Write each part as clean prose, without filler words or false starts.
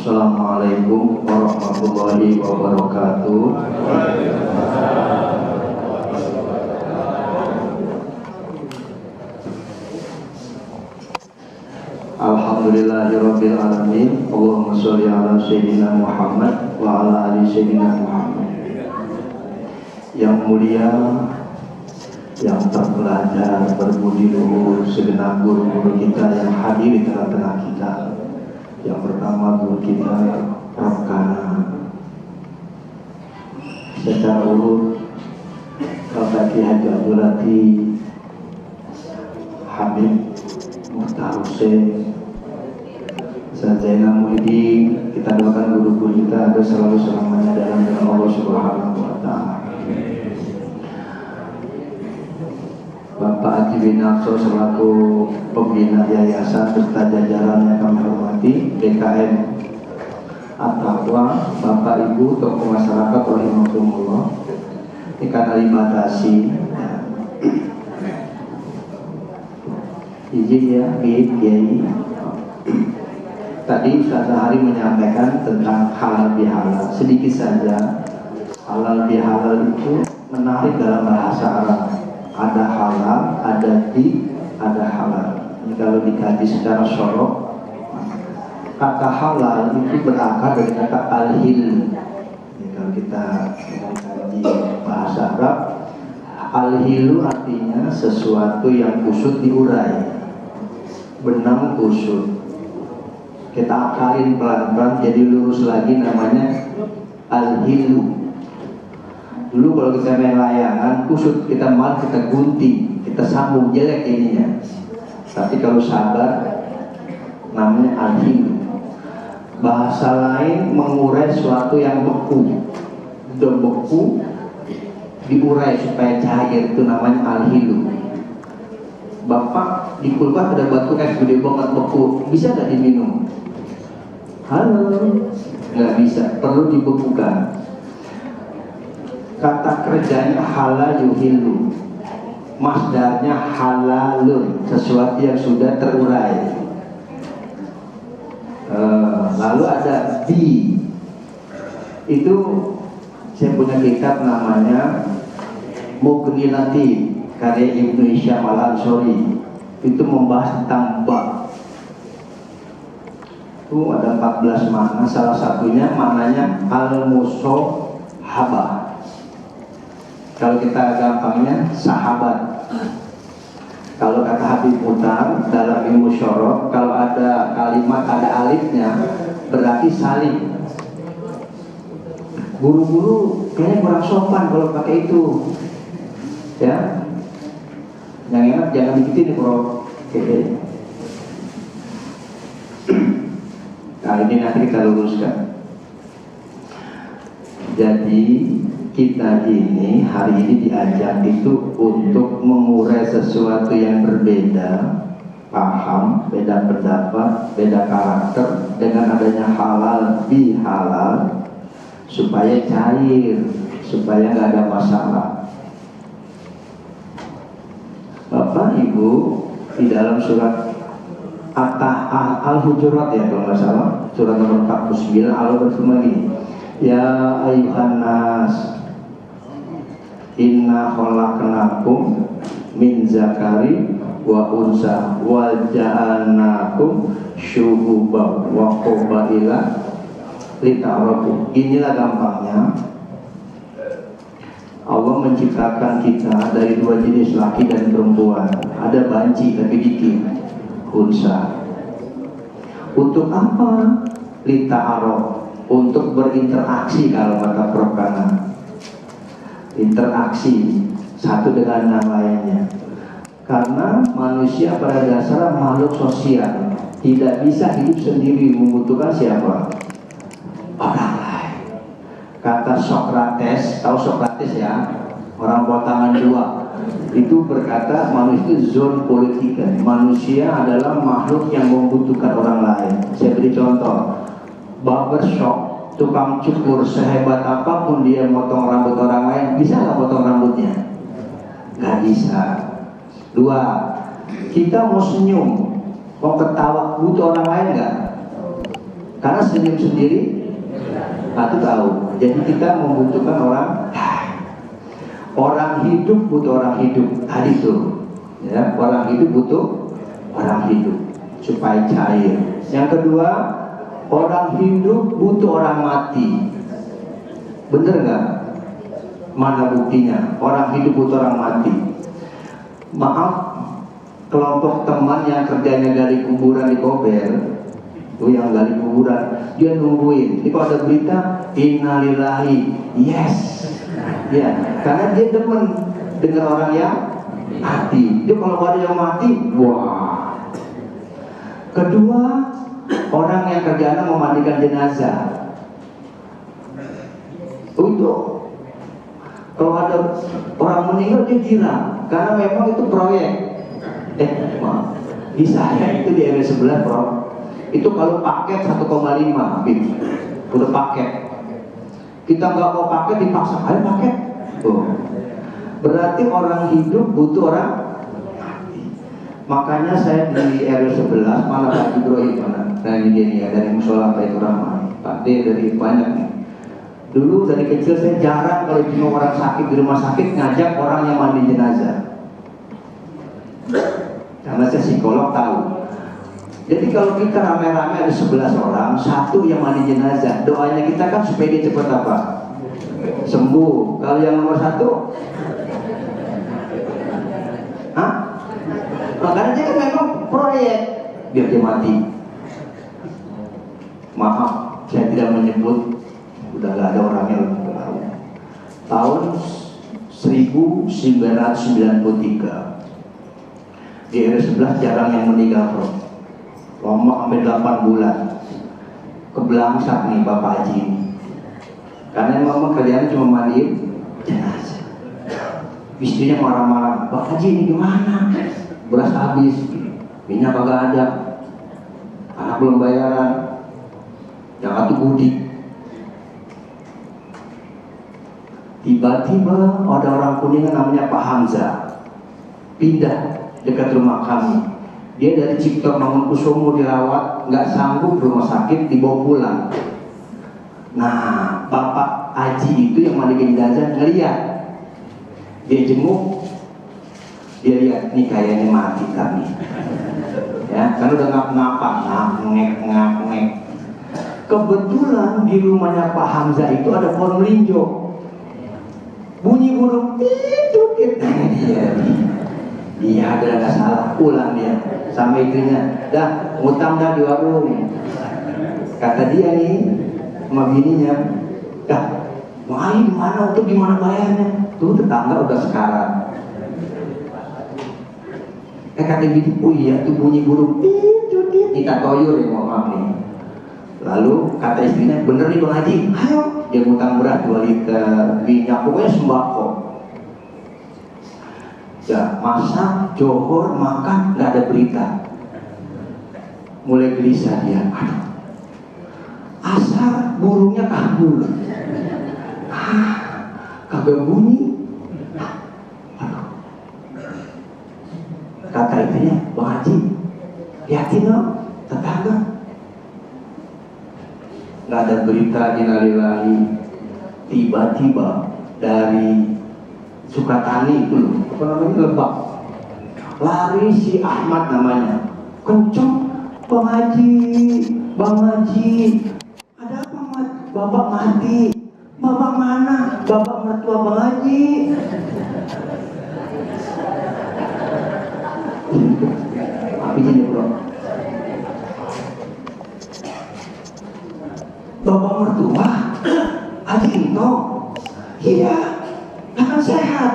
Assalamualaikum warahmatullahi wabarakatuh. Alhamdulillahirabbil alamin. Allahumma sholli ala sayyidina Muhammad wa ala ali sayyidina Muhammad. Yang mulia, yang terpelajar, berbudi luhur segenap guru-guru kita yang hadir di tengah-tengah kita. Yang pertama guru kita Prof. Kana, secara urut Bapak Ki Haji Abdul Latif, Habib Muhtar Hussein, Ustaz Zainal Muhyiddin. Kita doakan guru-guru kita agar selalu selamanya dalam nama Allah Subhanahu wa Ta'ala. Bapak Haji bin Akso selaku pembina yayasan serta jajaran yang kami hormati, BKM At-Taqwa, Bapak Ibu tokoh masyarakat rahimahumullah. Ini karena dibatasi izin ya, Kiai. Tadi Ustaz Hari menyampaikan tentang halal bihalal. Sedikit saja, halal bihalal itu menarik dalam bahasa Arab. Ada halal, ada ada halal. Ini kalau dikaji secara syarah, kata halal itu berakar dari kata al-hil. Kalau kita mengkaji bahasa Arab, al-hilu artinya sesuatu yang kusut diurai, benang kusut. Kita akalin pelan-pelan jadi lurus lagi, namanya al-hilu. Dulu kalau kita main layangan kusut, kita malah kita gunting, kita sambung, jelek ininya. Tapi kalau sabar, namanya al-hilu. Bahasa lain mengurai sesuatu yang beku. Sudah beku diurai supaya cair, itu namanya al-hilu. Bapak di kulkas ada batu es gede banget beku, bisa nggak diminum? Halo, nggak bisa, perlu dibekukan. Kata kerjanya halal yuhilu, masdarnya halalun, sesuatu yang sudah terurai. Lalu ada bi, itu saya punya kitab namanya Mughni Latif karya Ibnu Hisham Al-Ansori. Itu membahas tentang ba. Itu ada 14 makna, salah satunya maknanya al-musohabah. Kalau kita gampangnya sahabat. Kalau kata Habib Muhtar dalam ilmu syarah, kalau ada kalimat ada alifnya berarti saling. Guru-guru kayaknya kurang sopan kalau pakai itu, ya. Yang enak jangan dikitin bro. Oke. Nah ini nanti kita luruskan. Jadi kita ini hari ini diajak itu untuk mengurai sesuatu yang berbeda, paham, beda pendapat, beda karakter dengan adanya halal bihalal supaya cair, supaya nggak ada masalah. Bapak Ibu di dalam surat Al-Hujurat ya kalau nggak salah, surat nomor 49 Allah berfirman gini, ya ayuhan nas inna khalaqnakum min zakari wa unsa wa ja'alnakum syu'uban wa qabaila lita'arafu. Inilah gampangnya Allah menciptakan kita dari dua jenis, laki dan perempuan. Ada banci tapi dikit, unsa. Untuk apa? Lita'araf, untuk berinteraksi kalau kata Prof. Kana. Interaksi satu dengan yang lainnya. Karena manusia pada dasarnya makhluk sosial, tidak bisa hidup sendiri, membutuhkan siapa? Orang lain. Kata Sokrates, tahu Sokrates ya? Orang potongan dua. Itu berkata manusia itu zon politika. Manusia adalah makhluk yang membutuhkan orang lain. Saya beri contoh. Barbershop, tukang cukur sehebat apapun dia motong rambut orang lain, bisa nggak potong rambutnya? Nggak bisa. Dua, kita mau senyum, mau ketawa, butuh orang lain nggak? Karena senyum sendiri itu tahu. Jadi kita membutuhkan orang hidup butuh orang hidup. Tadi tuh, ya, orang hidup butuh orang hidup supaya cair. Yang kedua, orang hidup butuh orang mati. Bener nggak? Mana buktinya? Orang hidup butuh orang mati. Maaf, kelompok teman yang kerjanya gali kuburan di Kober, tuh yang gali kuburan, dia nungguin. Jadi kalau ada berita innalillahi, yes, ya, karena dia demen dengan orang yang mati. Dia kalau ada yang mati, wah. Kedua, orang yang kerjanya memandikan jenazah. Untuk kalau ada orang meninggal dia girang, karena memang itu proyek. Maaf, di saya itu di RW 11 bro, itu kalau paket 1,5 bim, udah paket. Kita nggak mau paket dipaksa, ayo paket. Berarti orang hidup butuh orang mati. Makanya saya di RW 11 mana Pak Ibrahim mana dari ini ya, dari Musola Baitur Rahman, Pak D dari banyak nih. Dulu dari kecil saya jarang kalau cuma orang sakit di rumah sakit ngajak orang yang mandi jenazah. Karena saya psikolog tahu. Jadi kalau kita rame-rame ada 11 orang, satu yang mandi jenazah, doanya kita kan supaya dia cepat apa? Sembuh. Kalau yang nomor satu, makanya dia kan memang proyek biar dia mati. Maaf, saya tidak menyebut, udah gak ada orangnya lebih tahu. Tahun 1993 di RW 11 jarang yang meninggal bro, lama sampai 8 bulan. Kebelangsak nih Bapak Haji ini, karena memang kerjanya cuma mandiin jenazah. Istrinya marah-marah, Pak Haji ini gimana? Beras habis, minyak kagak ada, anak belum bayaran, yang satu budi. Tiba-tiba ada orang Kuningan namanya Pak Hamzah pindah dekat rumah kami. Dia dari Cipto Mangunkusumo dirawat, nggak sanggup rumah sakit, dibawa pulang. Nah, Bapak Haji itu yang mandikan jenazah ngeliat, dia jenguk, dia lihat nih kayaknya mati kami. Ya, kan udah ngap-ngapak, ngap-ngek. Kebetulan di rumahnya Pak Hamzah itu ada pohon melinjo. Bunyi burung tidur. Iya, ada nggak salah, pulang dia sama istrinya. Dah, ngutang dah di warung. Kata dia nih sama bininya, dah, main mana untuk gimana bayarnya? Tuh tetangga udah sekarang. Kata bini, oh iya tuh bunyi burung tidur. Kita toyur ya, mohon maaf nih. Lalu kata istrinya, bener nih Bang Haji, ayo. Dia ngutang beras 2 liter, minyak, pokoknya sembako. Ya, masak, johor, makan, nggak ada berita. Mulai gelisah dia, aduh, asar burungnya kabur, kagak bunyi. Aduh. Kata istrinya, Bang Haji, lihatin dong, tetangga. Nggak ada berita, innalillahi. Tiba-tiba dari Sukatani itu loh, apa namanya, Lebak, lari si Ahmad namanya, kenceng, Bang Haji, ada apa Mat? Bapak mati. Bapak mana? Bapak mertua Bang Haji. Apa ini bro? Bapak mertua Haji Into? Iya, akan sehat.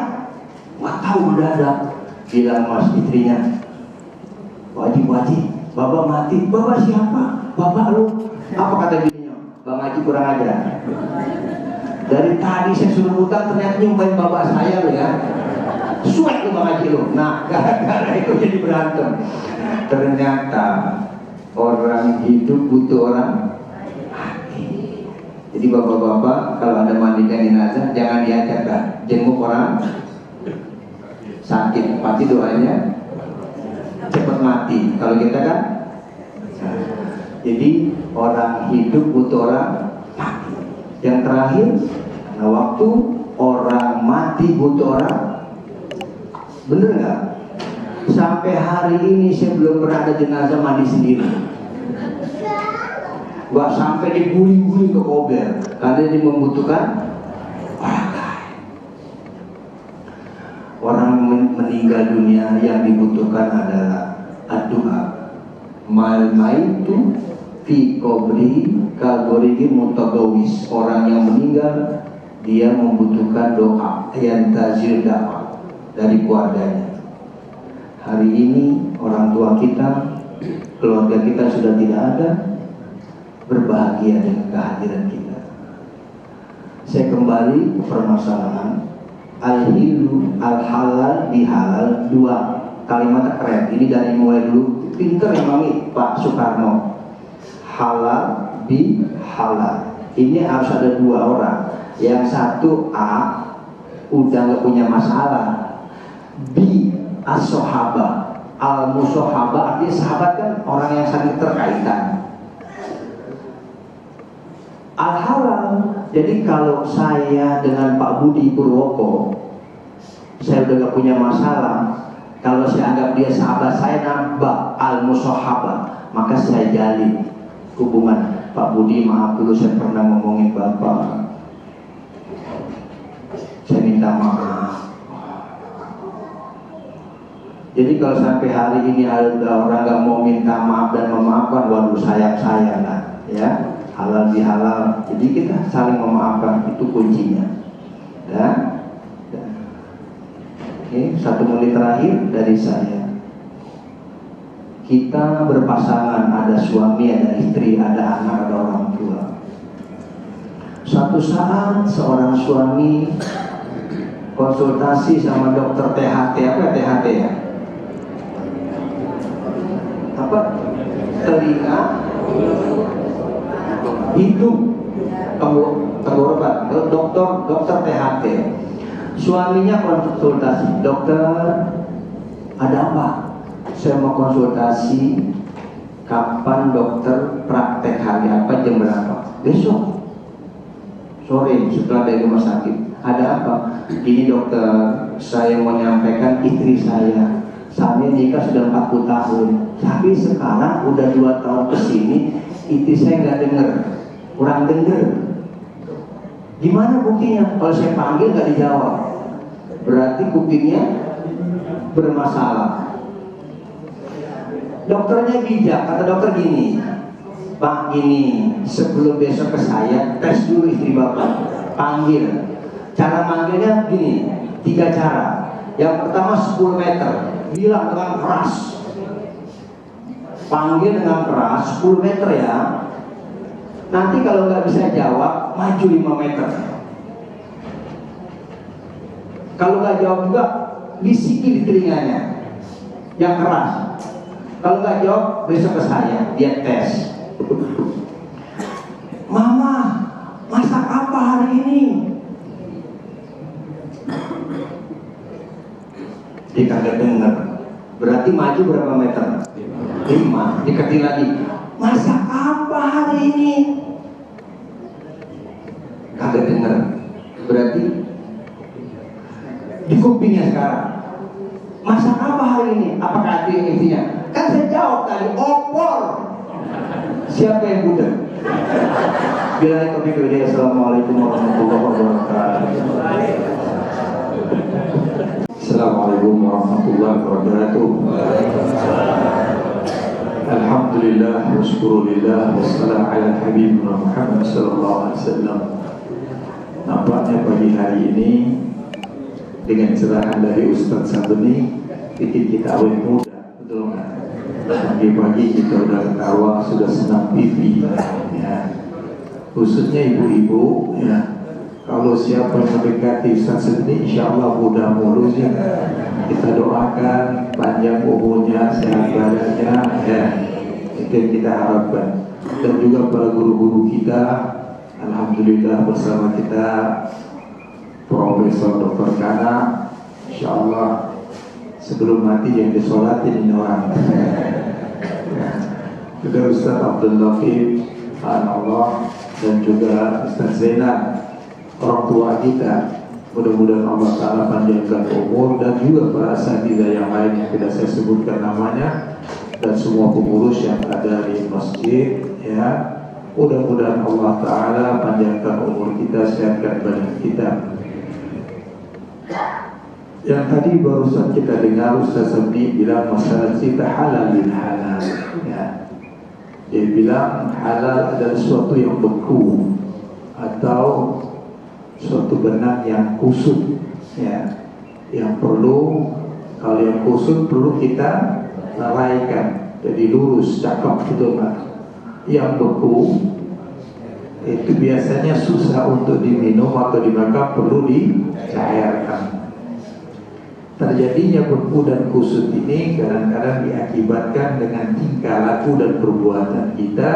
Nggak tahu mendadak. Bilang mas istrinya, Wajib, Bapak mati. Bapak siapa? Bapak lu. Apa kata bininya? Bang Haji kurang ajar. Dari tadi saya suruh hutang, ternyata nyumpain bapak saya lo ya. Suek lu Bang Haji lu. Nah, gara-gara itu jadi berantem. Ternyata orang hidup butuh orang mati. Jadi bapak-bapak kalau ada mandikan jenazah jangan diajak kan, jenguk orang sakit, pasti doanya cepat mati. Kalau kita kan Jadi orang hidup butuh orang mati. Yang terakhir, nah waktu orang mati butuh orang, bener nggak? Sampai hari ini saya belum pernah ada jenazah mandi sendiri. Nggak sampai diguling-guling ke kober, karena ini membutuhkan orang lain. Orang meninggal dunia yang dibutuhkan adalah doa. Mal maitu fi qabri kalgorigi mutagawis. Orang yang meninggal dia membutuhkan doa yang tazir dakwah dari keluarganya. Hari ini orang tua kita, keluarga kita sudah tidak ada, berbahagia dengan kehadiran kita. Saya kembali ke permasalahan al-hilu al-halal bihalal, dua kalimat keren. Ini dari mulai dulu pinter Imami Pak Soekarno. Halal bi halal. Ini harus ada dua orang. Yang satu A udah gak punya masalah. B as-sohaba. Al-musohaba artinya sahabat kan orang yang saling terkaitan. Al-halal. Jadi kalau saya dengan Pak Budi Purwoko, saya udah gak punya masalah. Kalau saya anggap dia sahabat saya, nambah al-musohaba, maka saya jalin hubungan. Pak Budi, maaf dulu saya pernah ngomongin Bapak, saya minta maaf. Jadi kalau sampai hari ini ada orang nggak mau minta maaf dan memaafkan, waduh sayang lah, ya. Halal bihalal. Jadi kita saling memaafkan, itu kuncinya. Ya. Oke, 1 menit terakhir dari saya. Kita berpasangan, ada suami, ada istri, ada anak, ada orang tua. Suatu saat seorang suami konsultasi sama dokter THT. Apa THT ya? Apa? Telinga, hidung, tenggorokan. Dokter THT. Suaminya konsultasi, dokter, ada apa? Saya mau konsultasi. Kapan dokter praktek hari apa, jam berapa? Besok sore setelah dari rumah sakit. Ada apa? Gini dokter, saya mau menyampaikan istri saya nikah sudah 40 tahun, tapi sekarang udah 2 tahun kesini istri saya nggak dengar, kurang dengar. Gimana buktinya? Kalau saya panggil nggak dijawab, berarti kupingnya bermasalah. Dokternya bijak, kata dokter gini, Pak, ini sebelum besok ke saya tes dulu istri bapak, panggil. Cara manggilnya gini, 3 cara. Yang pertama 10 meter, bilang dengan keras, panggil dengan keras 10 meter ya. Nanti kalau nggak bisa jawab, maju 5 meter. Kalau nggak jawab juga, bisiki di telinganya yang keras. Kalau nggak jawab, besok ke saya, dia tes. Mama, masak apa hari ini? Dia kagak dengar. Berarti maju berapa meter? 5. Diketik lagi, masak apa hari ini? Kagak dengar. Berarti di kupingnya sekarang, masak apa hari ini? Apakah itu intinya? Kan saya jawab tadi, opor. Siapa yang budak? Bila taufiq wal hidayah. Assalamualaikum warahmatullahi wabarakatuh. Assalamualaikum warahmatullahi wabarakatuh. Alhamdulillah wa syukurillah wassalam ala habibina Muhammad sallallahu alaihi wasallam. Nampaknya pagi hari ini dengan cerahan dari Ustaz Sabeni bikin kita awet muda, betul nggak? Pagi-pagi kita udah ketawa, sudah senang pipi, ya. Khususnya ibu-ibu, ya. Kalau siapa yang mendekati Ustaz Sabeni, insya Allah mudah mulus ya. Kita doakan panjang umurnya, sehat badannya, ya. Itu yang kita harapkan. Dan juga para guru-guru kita, alhamdulillah bersama kita Profesor Dr. Kana, insya Allah sebelum mati yang disolatin ini orang. juga Ustaz Abdul Latif, Allah, dan juga Ustaz Zainal, orang tua kita. Mudah-mudahan Allah Ta'ala panjangkan umur, dan juga para asatidzah yang lain yang tidak saya sebutkan namanya, dan semua pengurus yang ada di masjid, ya. Mudah-mudahan Allah Ta'ala panjangkan umur kita, sehatkan badan kita. Yang tadi barusan kita dengar Ustaz Sabdi bilang masalah cerita halal bin halal, ya. Dia bilang halal adalah sesuatu yang beku atau suatu benang yang kusut, ya, yang perlu, kalau yang kusut perlu kita lalaikan jadi lurus, cakep gitu kan. Yang beku itu biasanya susah untuk diminum atau dimakan, perlu dicairkan. Terjadinya beku dan kusut ini kadang-kadang diakibatkan dengan tingkah laku dan perbuatan kita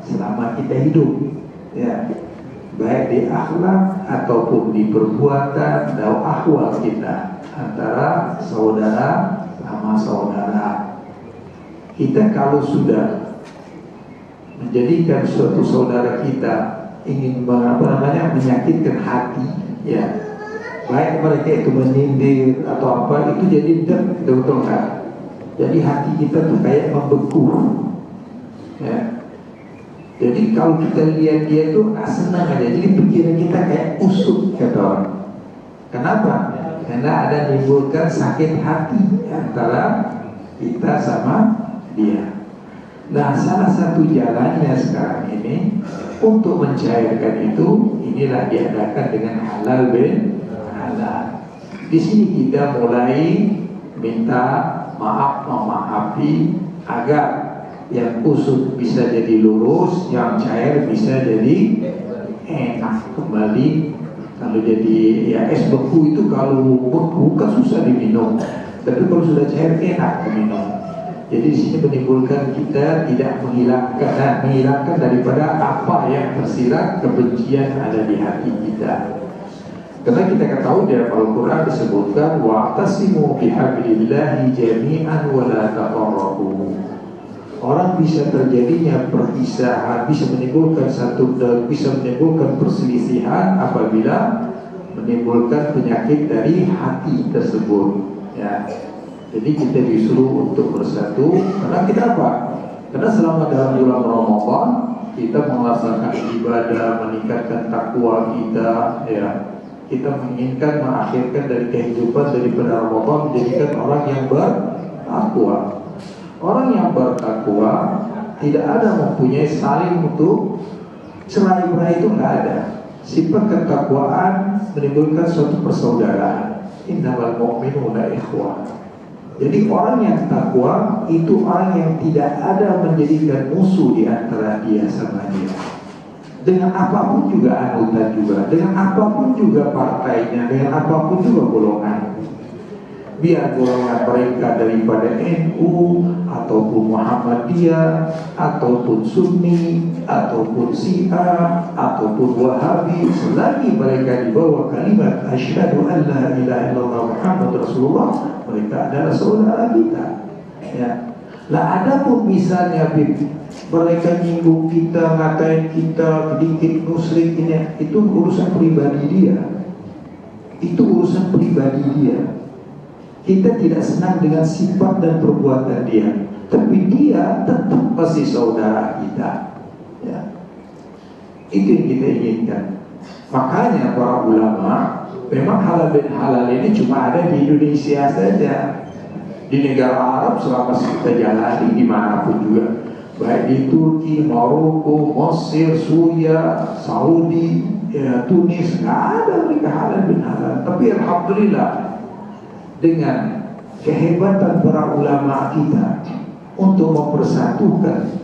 selama kita hidup, ya, baik di akhlak ataupun di perbuatan atau ahwal kita antara saudara sama saudara. Kita kalau sudah menjadikan suatu saudara kita ingin menyakitkan hati, ya, baik mereka itu menyindir atau apa, itu jadi betul kan? Jadi hati kita tuh kayak membeku, ya. Jadi kalau kita lihat dia itu senang aja, jadi pikiran kita kayak usut, kata orang. Kenapa? Karena ada menimbulkan sakit hati antara kita sama dia. Nah, salah satu jalannya sekarang ini untuk mencairkan itu, inilah diadakan dengan halal bin halal. Di sini kita mulai minta maaf, memaafi agar yang kusut bisa jadi lurus, yang cair bisa jadi enak kembali. Kalau jadi ya es beku itu, kalau beku kan susah diminum, tapi kalau sudah cair enak diminum. Jadi di sini menimbulkan kita tidak menghilangkan daripada apa yang tersirat kebencian ada di hati kita. Karena kita ketahui dalam Al-Quran disebutkan wa'tasimu bihablillahi jami'an wa la tafarraqu. Orang bisa terjadinya perpisahan, bisa menimbulkan perselisihan apabila menimbulkan penyakit dari hati tersebut, ya. Jadi kita disuruh untuk bersatu. Karena kita apa? Karena selama dalam bulan Ramadan kita melaksanakan ibadah, meningkatkan takwa kita, ya. Kita menginginkan mengakhirkan dari kehidupan daripada Ramadan menjadikan orang yang bertakwa. Orang yang bertakwa tidak ada mempunyai saling untuk cerai-berai, itu nggak ada. Sifat ketakwaan menimbulkan suatu persaudaraan. Innamal mu'minuna ikhwah. Jadi orang yang takwa itu orang yang tidak ada menjadikan musuh di antara dia sama dia. Dengan apapun juga anggota juga, dengan apapun juga partainya, dengan apapun juga golongan. Biar golongan mereka daripada NU ataupun Muhammadiyah ataupun Sunni ataupun Syiah ataupun Wahabi, selagi mereka di bawah kalimat asyhadu an la ilaha illallah Muhammadur Rasulullah, mereka adalah saudara kita, ya. Lah adapun misalnya mereka nyinggung kita, ngatain kita, sedikit musyrik, ini itu urusan pribadi dia. Itu urusan pribadi dia. Kita tidak senang dengan sifat dan perbuatan dia, tapi dia tetap masih saudara kita, ya. Itu yang kita inginkan. Makanya para ulama, memang halal bin halal ini cuma ada di Indonesia saja. Di negara Arab selama kita jalani dimanapun juga, baik di Turki, Maroko, Mesir, Suriah, Saudi, ya, Tunis, nggak ada mereka halal bin halal. Tapi alhamdulillah, dengan kehebatan para ulama kita untuk mempersatukan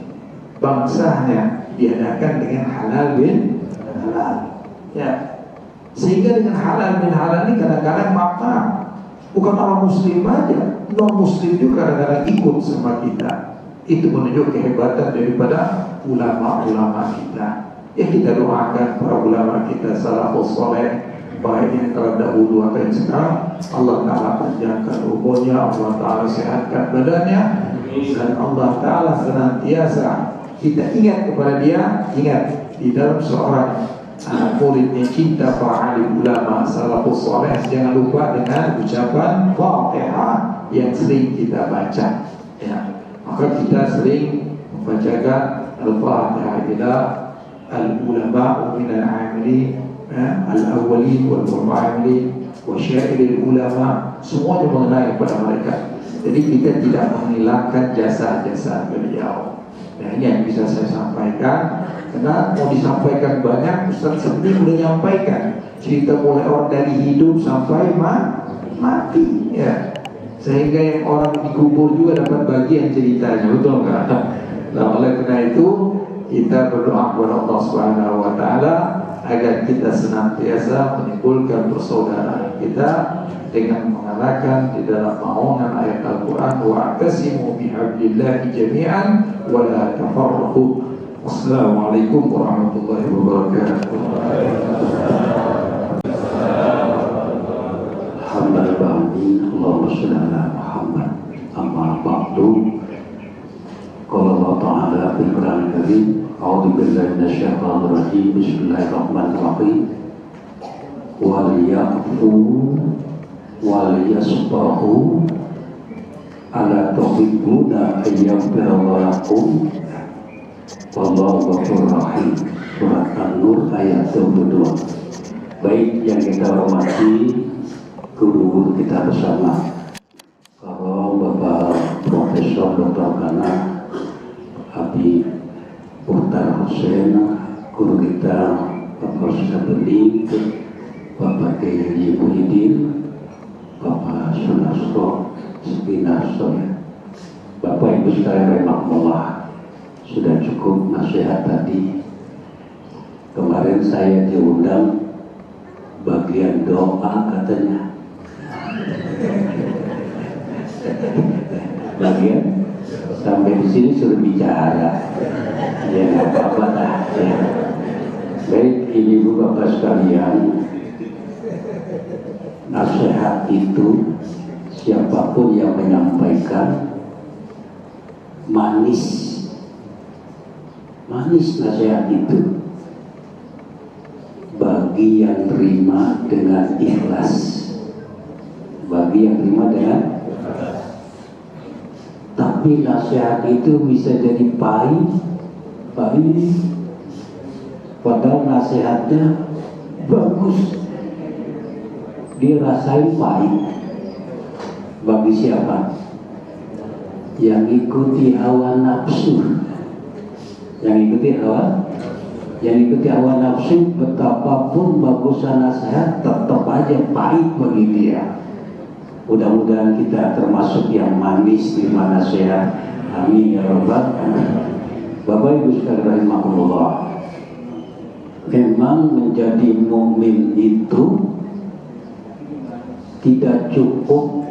bangsanya, diadakan dengan halal bin halal, ya. Sehingga dengan halal bin halal ini kadang-kadang makna bukan orang muslim aja, non muslim juga kadang-kadang ikut sama kita. Itu menunjuk kehebatan daripada ulama-ulama kita. Ya, kita doakan para ulama kita salafus saleh, baik yang telah dahulu atau yang sekarang, Allah Ta'ala panjangkan umurnya, Allah Ta'ala sehatkan badannya, Dan Allah Ta'ala senantiasa kita ingat kepada Dia. Ingat, di dalam seorang anak muridnya cinta para alim ulama salafus saleh, jangan lupa dengan ucapan Fatihah yang sering kita baca, ya. Maka kita sering membacakan Al-Fatihah ila al-ulama min al-amilin, al-awwalin wal-mu'amilin wa syairil ulama, semuanya mengenai kepada mereka. Jadi kita tidak menghilangkan jasa-jasa beliau. Nah, ini yang bisa saya sampaikan. Karena mau disampaikan banyak, Ustaz sendiri sudah nyampaikan cerita mulai orang dari hidup sampai mati, ya. Sehingga yang orang dikubur juga dapat bagian ceritanya, betul nggak? Nah, oleh karena itu kita berdoa kepada Allah Subhanahu Wa Taala agar kita senantiasa menimbulkan persaudaraan kita dengan mengarahkan di dalam naungan ayat Al-Quran, wa'tasimu bihablillahi jami'an wa la tafarraqu. Wassalamualaikum warahmatullahi wabarakatuh. Allahumma shalli ala Muhammad. Amma ba'du. Qala Allah Ta'ala fil Qur'anil Karim, a'udzu billahi minasyaitonir rajim. Bismillahirrahmanirrahim. Wa liya'fu wa liyasfahu ala tuhibbuna ayyaghfirallahu lakum. Wallahu ghafurur rahim. Surat An-Nur ayat 22. Baik yang kita hormati guru kita bersama, kalau Bapak Profesor Dr. Kana Habib Mukhtar Hussein, guru kita Bapak Sabeni, Bapak Kiai Muhyiddin, Bapak Sunarso Spinaso, Bapak Ibu sekalian rahimakumullah. Sudah cukup nasihat tadi. Kemarin saya diundang bagian doa katanya. Bagian sampai di sini sudah bicara. Ya nggak apa-apa dah. Ya. Baik, ibu bapak sekalian, nasihat itu siapapun yang menyampaikan manis nasihat itu bagi yang terima dengan ikhlas, bagi yang terima dengan tapi nasihat itu bisa jadi pahit padahal nasihatnya bagus, dirasain pahit. Bagi siapa? Yang ikuti hawa nafsu. Yang ikuti hawa nafsu, betapapun bagusnya nasihat tetap aja pahit bagi dia. Mudah-mudahan kita termasuk yang manis di mana nasihat. Amin ya rabbal alamin. Bapak Ibu sekalian rahimakumullah, memang menjadi mukmin itu tidak cukup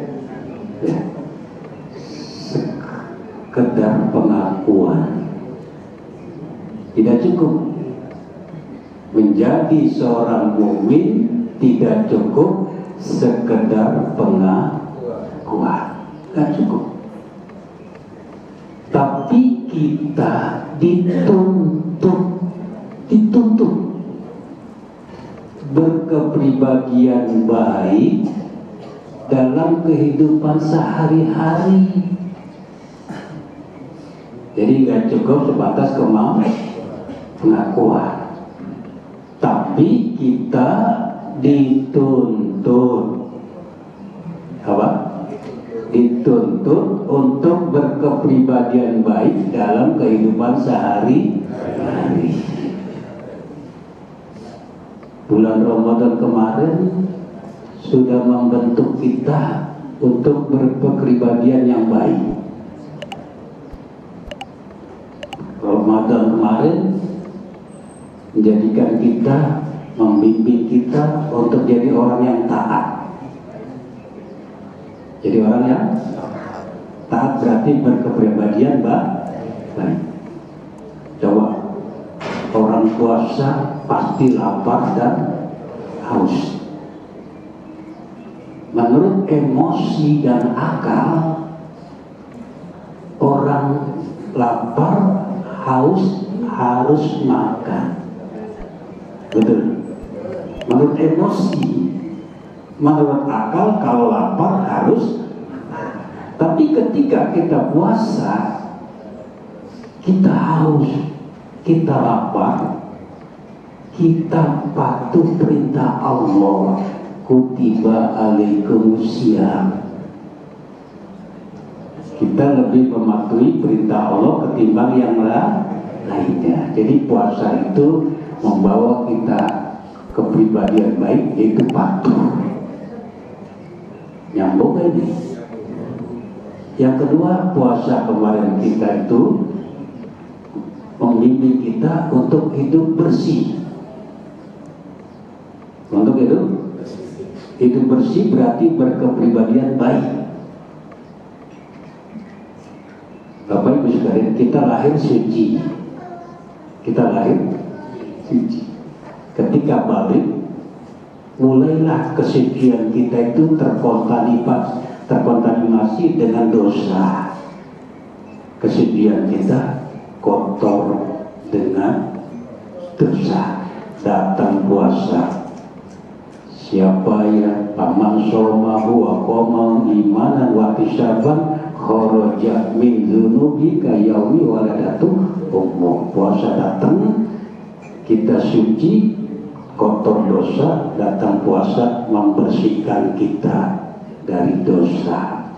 ya, sekedar pengakuan. Tidak cukup menjadi seorang mukmin, tidak cukup sekedar pengakuan, tidak cukup. Tapi kita dituntut berkepribadian baik dalam kehidupan sehari-hari. Jadi nggak cukup sebatas pengakuan, tapi kita dituntut dituntut untuk berkepribadian baik dalam kehidupan sehari-hari. Bulan Ramadan kemarin sudah membentuk kita untuk berkepribadian yang baik. Ramadan kemarin menjadikan kita, membimbing kita untuk jadi orang yang taat. Jadi orang yang taat berarti berkepribadian baik. Coba orang puasa pasti lapar dan haus. Menurut emosi dan akal, orang lapar, haus, harus makan. Betul. Menurut emosi, menurut akal kalau lapar harus. Tapi ketika kita puasa, kita haus, kita lapar, kita patuh perintah Allah. Kutiba alaikumusiyam. Kita lebih mematuhi perintah Allah ketimbang yang lainnya. Jadi puasa itu membawa kita kepribadian baik, yaitu patuh. Nyambung ini. Yang kedua, puasa kemarin kita itu membimbing kita untuk hidup bersih. Untuk hidup bersih berarti berkepribadian baik. Bapak Ibu sekalian, kita lahir suci. Kita lahir suci. Ketika balik, mulailah kesucian kita itu terkontaminasi dengan dosa. Kesucian kita kotor dengan dosa. Datang puasa, siapa yang paman somahu wa qoma imanan wa tisaban kharaja min dzunubi ka yaumi waladatu ummuh. Puasa datang, kita suci, kotor dosa, datang puasa membersihkan kita dari dosa.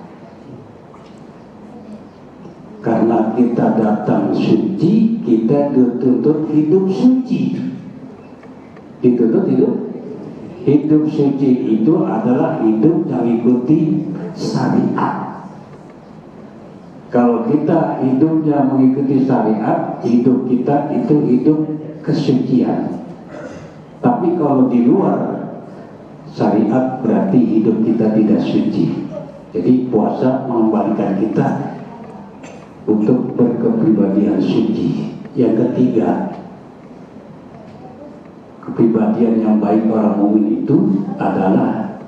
Karena kita datang suci, kita dituntut hidup suci. Dituntut hidup suci itu adalah hidup yang mengikuti syariat. Kalau kita hidupnya mengikuti syariat, hidup kita itu hidup kesucian. Tapi kalau di luar syariat berarti hidup kita tidak suci. Jadi puasa mengembalikan kita untuk berkepribadian suci. Yang ketiga, kepribadian yang baik orang mukmin itu adalah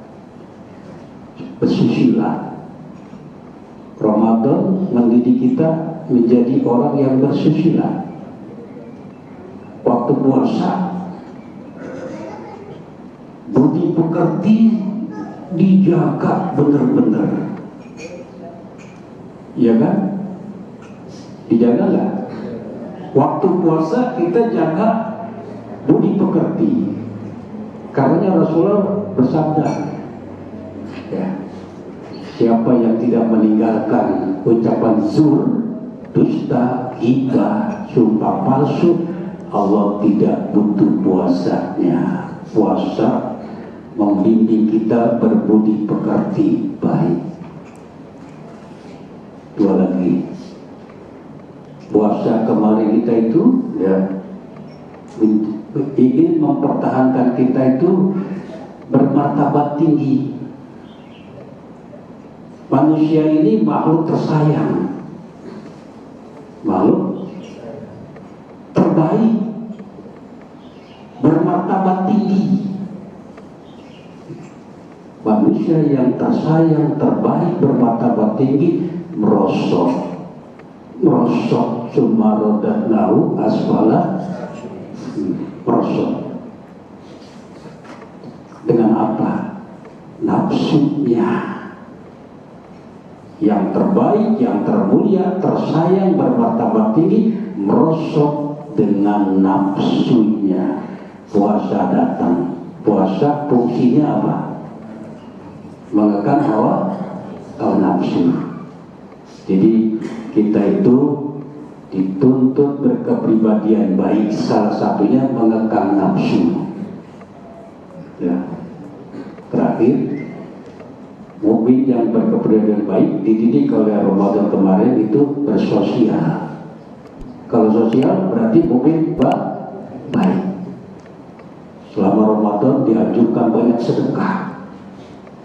bersusila. Ramadan mendidik kita menjadi orang yang bersusila. Waktu puasa, budi pekerti dijaga benar-benar. Iya kan? Dijaga nggak? Waktu puasa kita jaga budi pekerti. Karena Rasulullah bersabda, ya, siapa yang tidak meninggalkan ucapan zur, dusta, ghibah, sumpah palsu, Allah tidak butuh puasanya. Puasa membimbing kita berbudi pekerti baik. Dua lagi, puasa kemarin kita itu ya ingin mempertahankan kita itu bermartabat tinggi. Manusia ini makhluk tersayang, makhluk terbaik, bermartabat tinggi. Manusia yang tersayang, terbaik, bermartabat tinggi, merosot sumarodatnahu asfala, merosot. Dengan apa? Nafsunya. Yang terbaik, yang termulia, tersayang, bermartabat tinggi, merosot dengan nafsunya. Puasa datang. Puasa fungsinya apa? Mengekang hawa nafsu. Jadi kita itu dituntut berkepribadian baik, salah satunya mengekang nafsu. Ya. Terakhir, mukmin yang berkepribadian baik dididik oleh Ramadan kemarin itu bersosial. Kalau sosial berarti mukmin baik. Selama Ramadan dianjurkan banyak sedekah.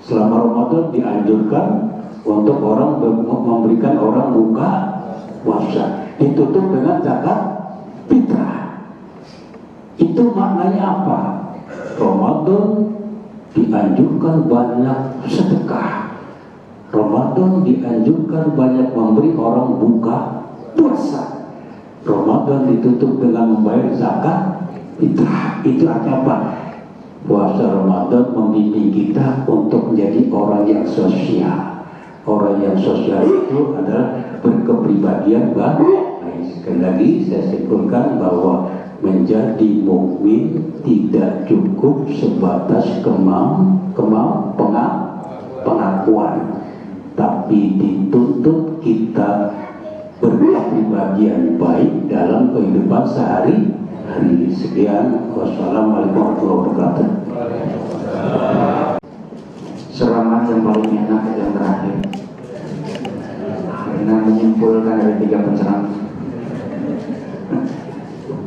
Selama Ramadan dianjurkan untuk orang memberikan orang buka puasa. Ditutup dengan zakat fitrah. Itu maknanya apa? Ramadan dianjurkan banyak sedekah. Ramadan dianjurkan banyak memberi orang buka puasa. Ramadan ditutup dengan membayar zakat fitrah. Itu artinya apa? Puasa Ramadan membimbing kita untuk menjadi orang yang sosial. Orang yang sosial itu adalah berkepribadian baik. Sekali lagi saya simpulkan bahwa menjadi mukmin tidak cukup sebatas pengakuan, tapi dituntut kita berkepribadian baik dalam kehidupan sehari-hari. Sekian, wassalamualaikum warahmatullahi wabarakatuh. Ceramah yang paling enak yang terakhir, dengan menyimpulkan dari 3 penceramah.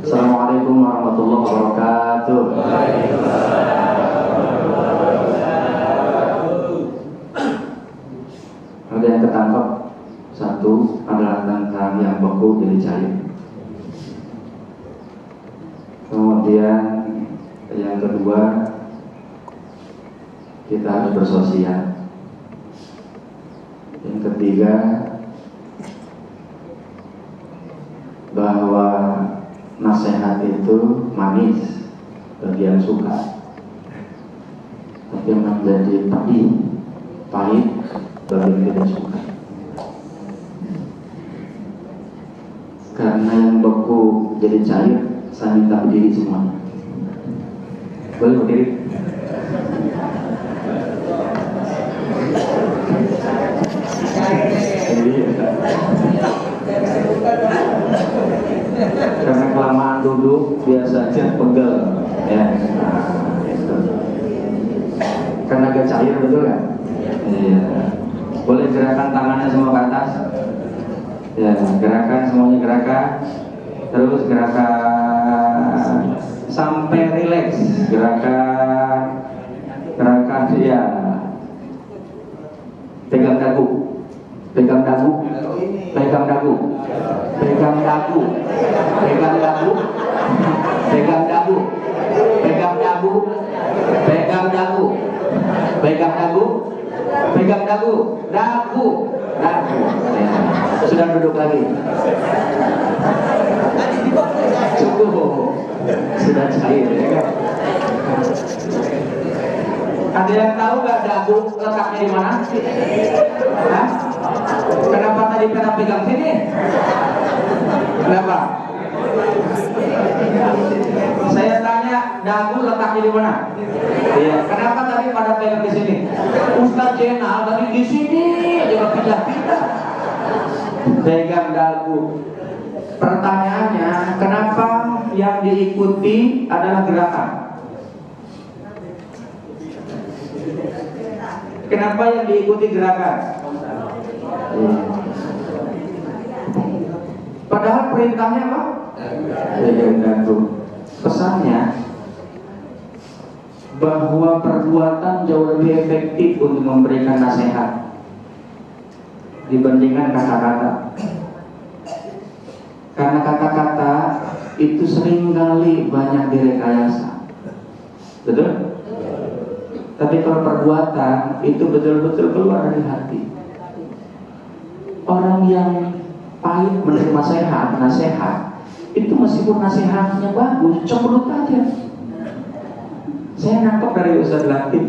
Assalamualaikum warahmatullahi wabarakatuh. Ada yang ketangkep. Satu adalah tentang yang beku jadi cair. Kemudian yang kedua, kita harus bersosial. Yang ketiga, bahwa nasihat itu manis bagi yang suka, tapi yang menjadi pedih, pahit bagi yang tidak suka. Karena yang beku jadi cair, saya minta berdiri semuanya. Boleh berdiri? Karena kelamaan duduk biasanya pegel, ya. Karena agak cair, betul kan? Iya. Boleh gerakan tangannya semua ke atas. Ya, gerakan semuanya gerakan. Terus gerakan sampai rileks. Gerakan ya. Pegang dagu. Pegang dagu. Pegang dagu. Pegang dagu. Pegang dagu. Pegang dagu. Pegang dagu. Pegang dagu. Pegang dagu. Pegang dagu. Dagu. Dagu. Ya. Sudah duduk lagi. Cukup. Sudah cair, ya kan? Ada yang tahu nggak dagu letaknya di mana? Hah? Kenapa tadi pernah pegang sini? Kenapa? Saya tanya, dagu letaknya di mana? Iya. Kenapa tadi pada pegang di sini? Ustaz Jenal tadi di sini aja pindah-pindah. Pegang dagu. Pertanyaannya, kenapa yang diikuti adalah gerakan? Kenapa yang diikuti gerakan? Padahal perintahnya apa? Pesannya bahwa perbuatan jauh lebih efektif untuk memberikan nasihat dibandingkan kata-kata. Karena kata-kata itu seringkali banyak direkayasa, betul? Tapi kalau perbuatan itu betul-betul keluar dari hati. Orang yang pahit menerima nasihat itu meskipun nasihatnya bagus, cemberut aja. Saya nangkep dari Ustaz Latif.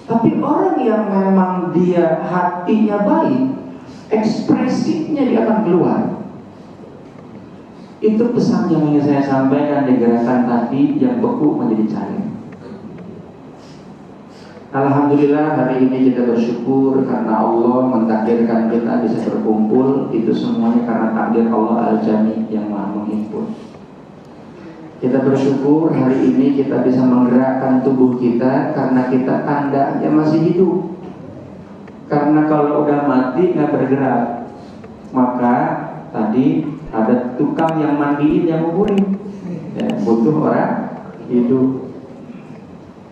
Tapi orang yang memang dia hatinya baik, ekspresinya dia akan keluar. Itu pesan yang ingin saya sampaikan di gerakan tadi, yang beku menjadi cair. Alhamdulillah hari ini kita bersyukur karena Allah mentakdirkan kita bisa berkumpul. Itu semuanya karena takdir Allah Al-Jami yang Maha menghimpun. Kita bersyukur hari ini kita bisa menggerakkan tubuh kita karena kita tandanya masih hidup. Karena kalau udah mati nggak bergerak, maka tadi ada tukang yang mandiin, yang nguburin. Ya, butuh orang hidup.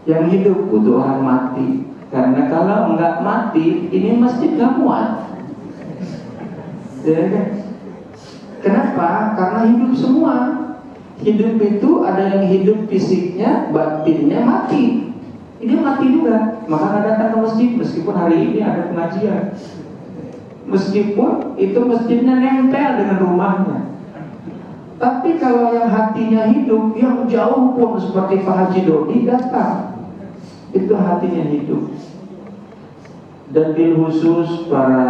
Yang hidup butuh orang mati. Karena kalau nggak mati, ini masjid nggak muat. Ya, kan? Kenapa? Karena hidup semua. Hidup itu ada yang hidup fisiknya, batinnya mati. Dia mati juga, maka nggak datang ke masjid meskipun hari ini ada pengajian, meskipun itu masjidnya nempel dengan rumahnya. Tapi kalau yang hatinya hidup, yang jauh pun seperti Pak Haji Dodi datang, itu hatinya hidup. Dan bil khusus para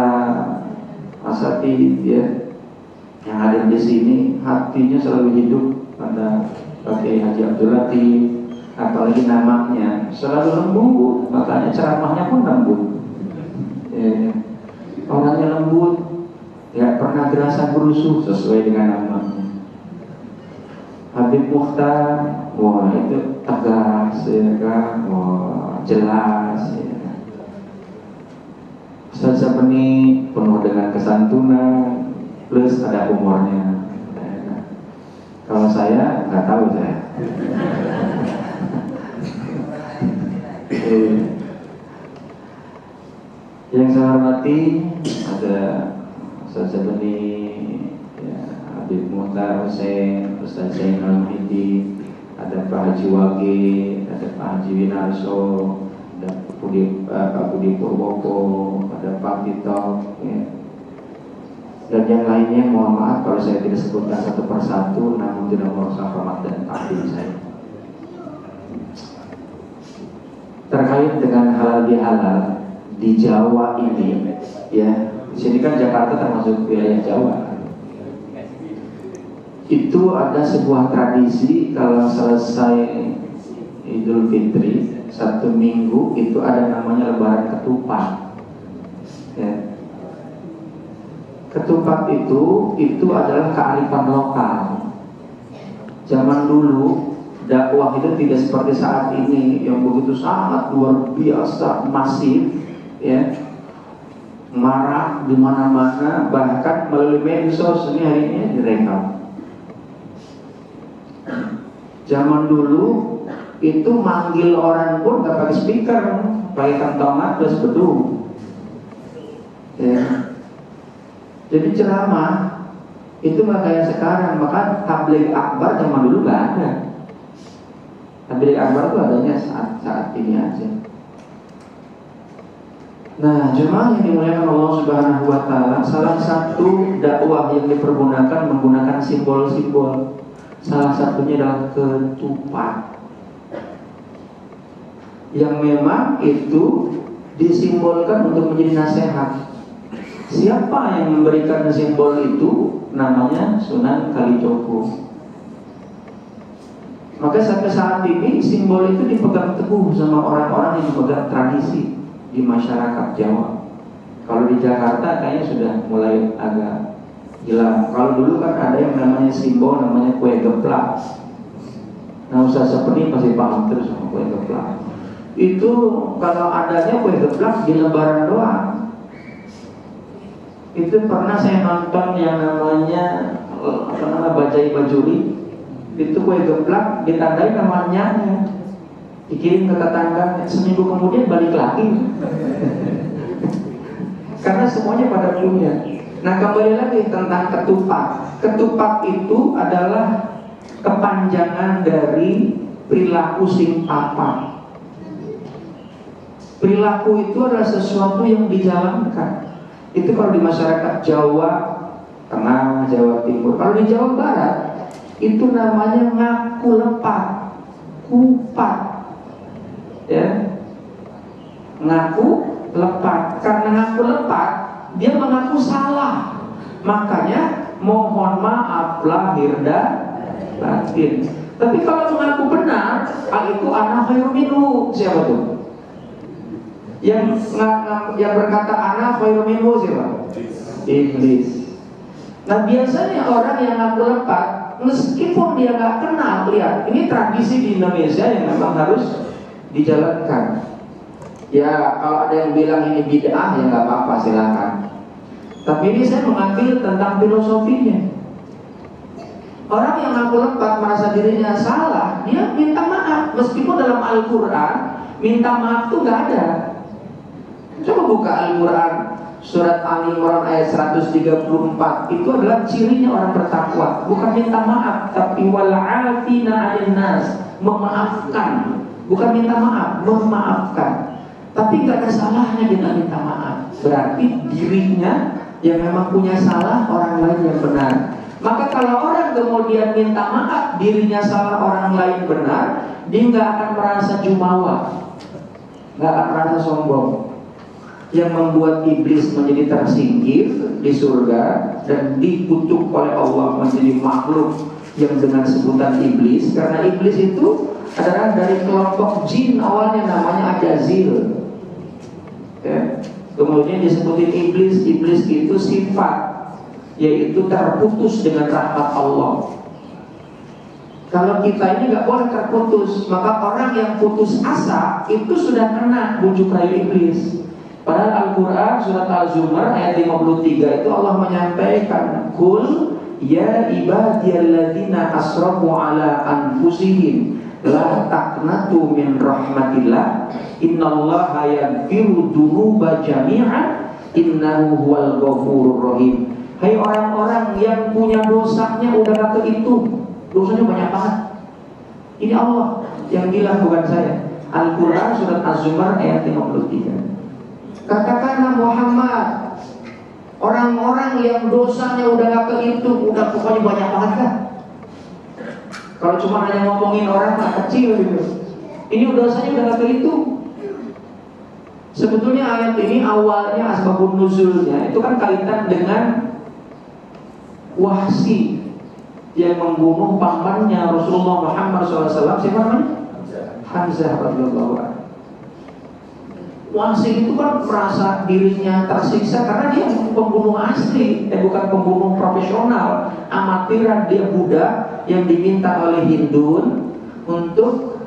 asatidz ya yang ada di sini, hatinya selalu hidup pada Pak Kiai Haji Abdul Latif, apalagi namanya selalu lembut, makanya ceramahnya pun lembut. Ya, orangnya lembut, tidak pernah gerasa gerusu sesuai dengan namanya. Habib Mukhtar, wah itu tegas ya kan, wah jelas ya. Ustaz Sapeni penuh dengan kesantunan plus ada humornya. Kalau saya nggak tahu saya. Yang saya hormati ada Ustaz Sapeni, ya, Habib Mukhtar Hussein, Ustaz Zainal Hidi, ada Pak Haji Wage, ada Pak Haji Winarso, ada Pak Budi Purwoko, ada Pak Tito, ya. Dan yang lainnya mohon maaf kalau saya tidak sebutkan satu persatu, namun tidak merusak hormat dan takdir saya. Terkait dengan halal bihalal di Jawa ini, ya, di sini kan Jakarta termasuk wilayah Jawa. Itu ada sebuah tradisi kalau selesai Idul Fitri 1 minggu itu ada namanya lebaran ketupat. Ya. Ketupat itu adalah kearifan lokal. Zaman dulu dakwah itu tidak seperti saat ini yang begitu sangat luar biasa masif, ya, marak di mana-mana, bahkan melalui medsos ini hari ini direkam. Zaman dulu itu manggil orang pun gak pakai speaker, pakai kantongan plus bedung. Ya. Jadi ceramah itu nggak kayak sekarang, maka tabligh akbar zaman dulu nggak ada. Tabligh akbar itu adanya saat ini aja. Nah, jemaah yang dimuliakan Allah Subhanahu Wa Taala, salah satu dakwah yang dipergunakan menggunakan simbol-simbol. Salah satunya adalah ketupat, yang memang itu disimbolkan untuk menjadi nasihat. Siapa yang memberikan simbol itu namanya Sunan Kalijogo. Maka sampai saat ini simbol itu dipegang teguh sama orang-orang yang memegang tradisi di masyarakat Jawa. Kalau di Jakarta kayaknya sudah mulai agak hilang. Kalau dulu kan ada yang namanya simbol namanya kue geplak. Nah, Ustaz Sapeni pasti paham terus sama kue geplak. Itu kalau adanya kue geplak di lebaran doang. Itu pernah saya nonton yang namanya Bajai Bajuri. Itu kue geplak ditandai namanya, dikirim ke tetangga, seminggu kemudian balik lagi. Karena semuanya pada punya. Nah, kembali lagi tentang ketupat. Ketupat itu adalah kepanjangan dari perilaku sing papat. Perilaku itu adalah sesuatu yang dijalankan. Itu kalau di masyarakat Jawa Tengah, Jawa Timur. Kalau di Jawa Barat itu namanya ngaku lepat, kupat, ya, ngaku lepat. Karena ngaku lepat, dia mengaku salah. Makanya mohon maaf lahir dan batin. Tapi kalau mengaku benar, itu ana khairu minhu. Siapa tuh? Yang berkata ana khairu minhu siapa? Iblis. Nah, biasanya orang yang ngaku lepat, meskipun dia nggak kenal, lihat, ini tradisi di Indonesia yang memang harus dijalankan. Ya, kalau ada yang bilang ini bid'ah, ya nggak apa-apa, silakan. Tapi ini saya mengambil tentang filosofinya. Orang yang ngaku lepat merasa dirinya salah, dia minta maaf. Meskipun dalam Al-Quran minta maaf itu nggak ada. Coba buka Al-Quran surat Ali Imran ayat 134. Itu adalah cirinya orang bertakwa. Bukan minta maaf, tapi wal 'afina 'anil nas, memaafkan Bukan minta maaf, memaafkan. Tapi nggak ada salahnya kita minta maaf. Berarti dirinya yang memang punya salah, orang lain yang benar. Maka kalau orang kemudian minta maaf, dirinya salah, orang lain benar, dia nggak akan merasa jumawa, nggak akan merasa sombong. Yang membuat iblis menjadi tersingkir di surga dan dikutuk oleh Allah menjadi makhluk yang dengan sebutan iblis, karena iblis itu adalah dari kelompok jin awalnya, namanya Ajazil. Ya. Kemudian disebutin iblis. Iblis itu sifat, yaitu terputus dengan rahmat Allah. Kalau kita ini nggak boleh terputus, maka orang yang putus asa itu sudah kena bujuk rayu iblis. Padahal Al-Quran surat Al-Zumar ayat 53 itu Allah menyampaikan, Kul ya ibadiyalladzina asrafu ala anfusihim la taqnatu min rahmatillah innallaha yaghfiru dzunuba jami'an innahu huwal ghafurur rahim. Hai orang-orang yang punya dosanya udah gak kehitung, dosanya banyak banget. Ini Allah yang bilang, bukan saya. Al-Quran surat Az-Zumar ayat 53. Katakanlah Muhammad, orang-orang yang dosanya udah gak kehitung, udah pokoknya banyak banget kan. Kalau cuma hanya ngomongin orang kecil gitu, ini dosanya udah gak kehitung. Sebetulnya ayat ini awalnya asbabun nuzulnya itu kan kaitan dengan Wahsy yang membunuh pamannya Rasulullah Muhammad SAW. Siapa namanya? Hamzah radhiyallahu anhu. Wahsy itu kan merasa dirinya tersiksa karena dia pembunuh asli, bukan pembunuh profesional, amatiran. Dia budak yang diminta oleh Hindun untuk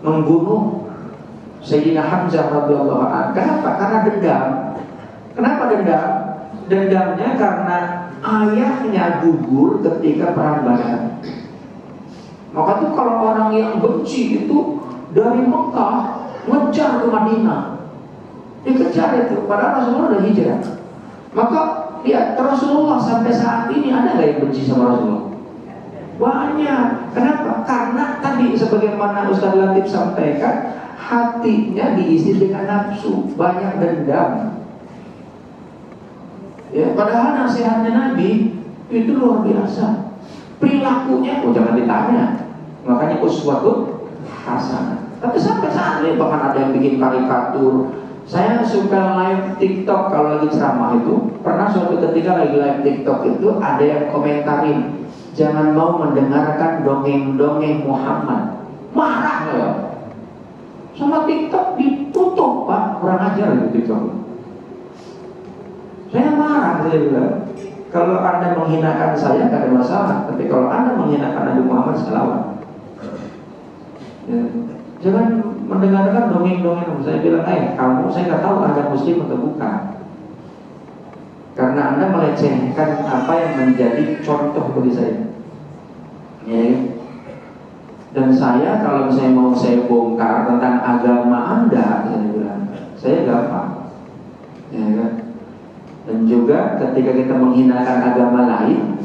membunuh Sayyidina Hamzah radhiyallahu anhu. Kenapa? Karena dendam. Kenapa dendam? Dendamnya karena ayahnya gugur ketika perang Badar. Maka tuh kalau orang yang benci itu dari Mekah ngejar ke Madinah, dikejar itu, padahal Rasulullah udah hijrah. Maka lihat Rasulullah sampai saat ini ada nggak yang benci sama Rasulullah? Banyak. Kenapa? Karena tadi sebagaimana Ustaz Latif sampaikan, hatinya diisi dengan nafsu, banyak dendam. Ya, padahal nasihatnya Nabi itu luar biasa. Perilakunya, jangan ditanya. Makanya uswatun hasanah. Tapi sampai saat ini bahkan ada yang bikin karikatur. Saya suka live TikTok kalau lagi ceramah itu. Pernah suatu ketika lagi live TikTok itu ada yang komentarin, jangan mau mendengarkan dongeng-dongeng Muhammad. Marah ya. Sama TikTok ditutup, Pak. Kurang ajar itu TikTok. Saya marah, saya bilang, kalau Anda menghinakan saya gak ada masalah, tapi kalau Anda menghinakan Nabi Muhammad SAW, ya, jangan mendengarkan dongeng-dongeng. Saya bilang, kamu, saya nggak tahu Anda muslim atau bukan, karena Anda melecehkan apa yang menjadi contoh bagi saya. Ya. Dan saya, kalau saya mau saya bongkar tentang agama Anda, saya bilang, saya gampang. Ya kan? Dan juga ketika kita menghinakan agama lain,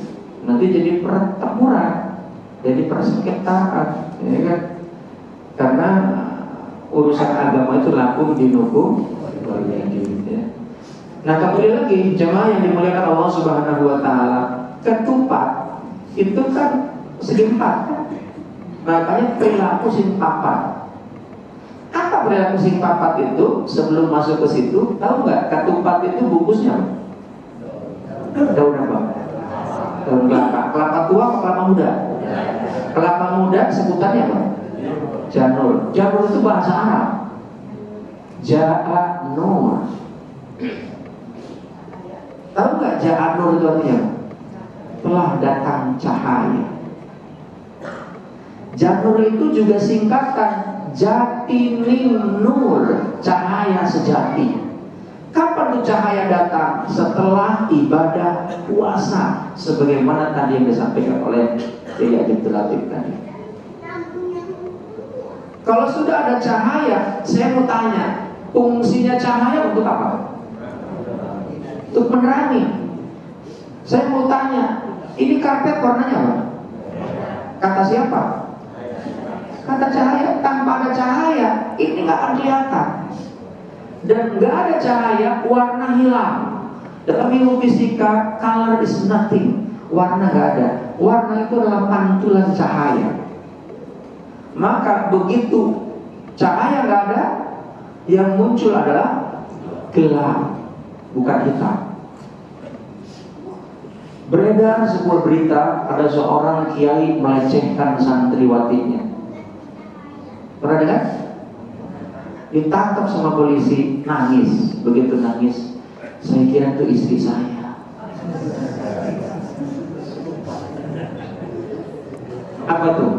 nanti jadi pertempuran, jadi persengketaan, ya kan? Karena urusan agama itu lakum dinukum ya. Nah, kemudian lagi jemaah yang dimuliakan Allah Subhanahu wa taala, ketupat itu kan segi empat. Makanya perilaku sing papat. Apa perilaku sing papat itu? Sebelum masuk ke situ, tahu nggak ketupat itu bungkusnya apa? Daun apa? Daun kelapa. Kelapa tua atau kelapa muda? Kelapa muda sebutannya apa? Janur. Janur itu bahasa Arab. Ja'anur. Tahu nggak Ja'anur itu artinya? Telah datang cahaya. Janur itu juga singkatan Jatining Nur, cahaya sejati. Kapan tuh cahaya datang? Setelah ibadah puasa, sebagaimana tadi yang disampaikan oleh Kiai Abdul Latif tadi. Kalau sudah ada cahaya, saya mau tanya, fungsinya cahaya untuk apa? Untuk menerangi. Saya mau tanya, ini karpet warnanya apa? Kata siapa? Kata cahaya. Tanpa ada ini nggak akan kelihatan. Dan nggak ada cahaya, warna hilang. Dalam ilmu fisika, color is nothing. Warna nggak ada. Warna itu adalah pantulan cahaya. Maka begitu cahaya nggak ada, yang muncul adalah gelap, bukan hitam. Beredar sebuah berita, ada seorang kiai melecehkan santriwatinya. Pernah dengar? Ditangkap sama polisi, nangis. Begitu nangis, saya kira itu istri saya. Apa tuh?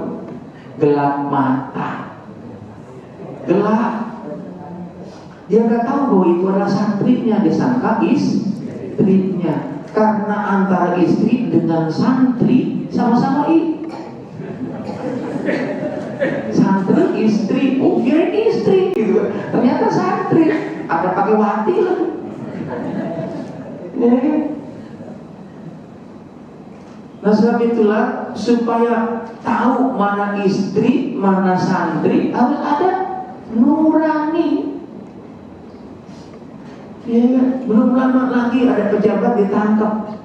Gelap mata. Gelap. Dia nggak tahu bahwa itu adalah santrinya, dia sangka istrinya. Karena antara istri dengan santri sama-sama santri istri, oh kira istri gitu. Ternyata santri, ada pakai wati lah. Nah sebab itulah supaya tahu mana istri, mana santri harus ada nurani. Ya, belum lama lagi ada pejabat ditangkap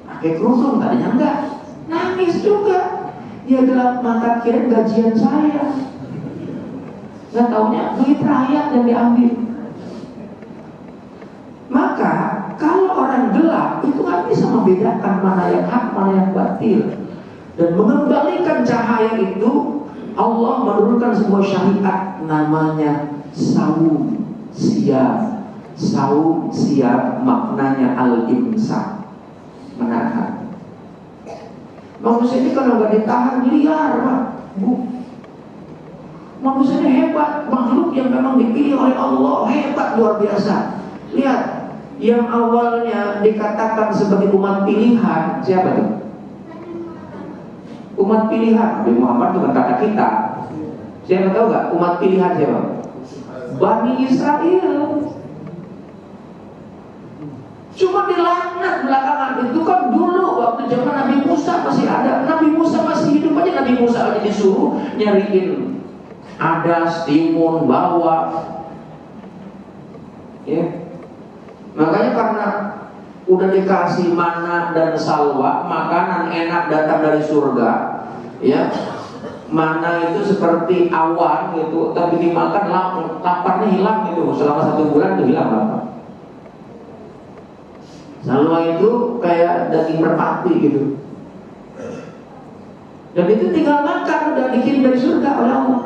pakai kerudung, tadinya enggak, nangis juga. Dia gelap mata, kira gajian saya. Nggak taunya duit rakyat yang diambil. Maka kalau orang gelap itu nggak bisa membedakan mana yang hak, mana yang batil. Dan mengembalikan cahaya itu, Allah menurunkan sebuah syariat namanya saum siam. Saum siap maknanya al-imsak, menahan. Manusia ini kalau nggak ditahan liar, Pak. Manusia ini hebat, makhluk yang memang dipilih oleh Allah, hebat luar biasa. Lihat, yang awalnya dikatakan sebagai umat pilihan, siapa tuh? Umat pilihan, Nabi Muhammad bukan kata kita. Siapa tahu nggak umat pilihan siapa? Bani Israel. Cuma dilaknat belakangan. Itu kan dulu waktu zaman Nabi Musa masih ada. Nabi Musa masih hidup aja, Nabi Musa aja disuruh nyariin adas, timun, bawah. Ya. Makanya karena udah dikasih mana dan salwa, makanan enak datang dari surga, ya. Mana itu seperti awan gitu, tapi dimakan laparnya hilang gitu. Selama 1 bulan itu hilang lapar. Salwa itu kayak daging merpati gitu. Dan itu tinggal makan, udah dikirim dari surga oleh Allah.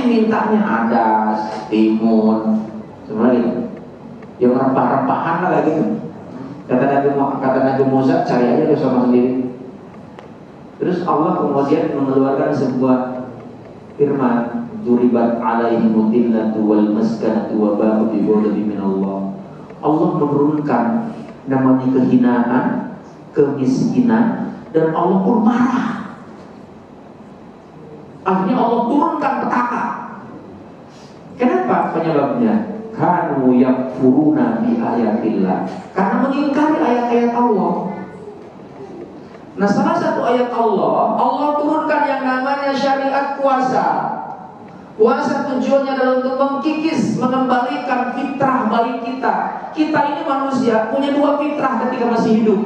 Mintanya adas, timun, semuanya yang rempah-rempahan lah kayak gitu. Kata Nabi Musa, cari aja deh sama sendiri. Terus Allah kemudian mengeluarkan sebuah firman, "Duribat alaihimud dillatu wal maskanatu wa ba'u bi ghadabin min Allah." Allah menurunkan namanya kehinaan, kemiskinan, dan Allah pun marah. Akhirnya Allah turunkan petaka. Kenapa penyebabnya? Kanu yakfuruna bi ayatillah. Karena mengingkari ayat-ayat Allah. Nah, salah satu ayat Allah turunkan yang namanya syariat puasa. Puasa tujuannya adalah untuk mengkikis, mengembalikan fitrah balik kita. Kita ini manusia punya 2 fitrah ketika masih hidup.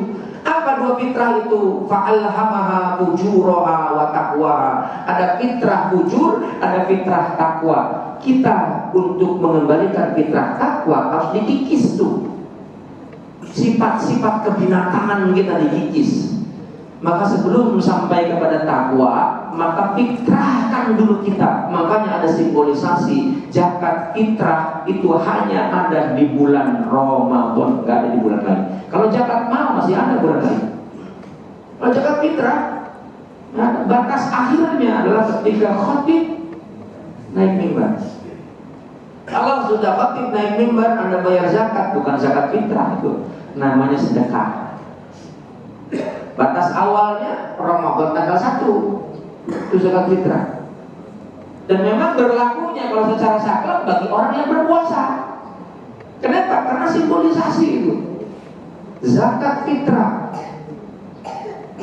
Apa 2 fitrah itu? Fa'alhamaha fujuraha wa taqwaha. Ada fitrah fujur, ada fitrah takwa. Kita untuk mengembalikan fitrah takwa harus dikikis tuh. Sifat-sifat kebinatangan kita dikikis. Maka sebelum sampai kepada takwa, maka fitrahkan dulu kita. Makanya ada simbolisasi zakat fitrah itu hanya ada di bulan Ramadan, nggak ada di bulan lain. Kalau zakat mal masih ada bulan lain. Kalau zakat fitrah, nah, batas akhirnya adalah ketika khatib naik mimbar. Kalau sudah khatib naik mimbar, Anda bayar zakat, bukan zakat fitrah itu, namanya sedekah. Batas awalnya Ramadan tanggal 1 itu zakat fitrah. Dan memang berlakunya kalau secara saklek bagi orang yang berpuasa. Kenapa? Karena simbolisasi itu zakat fitrah.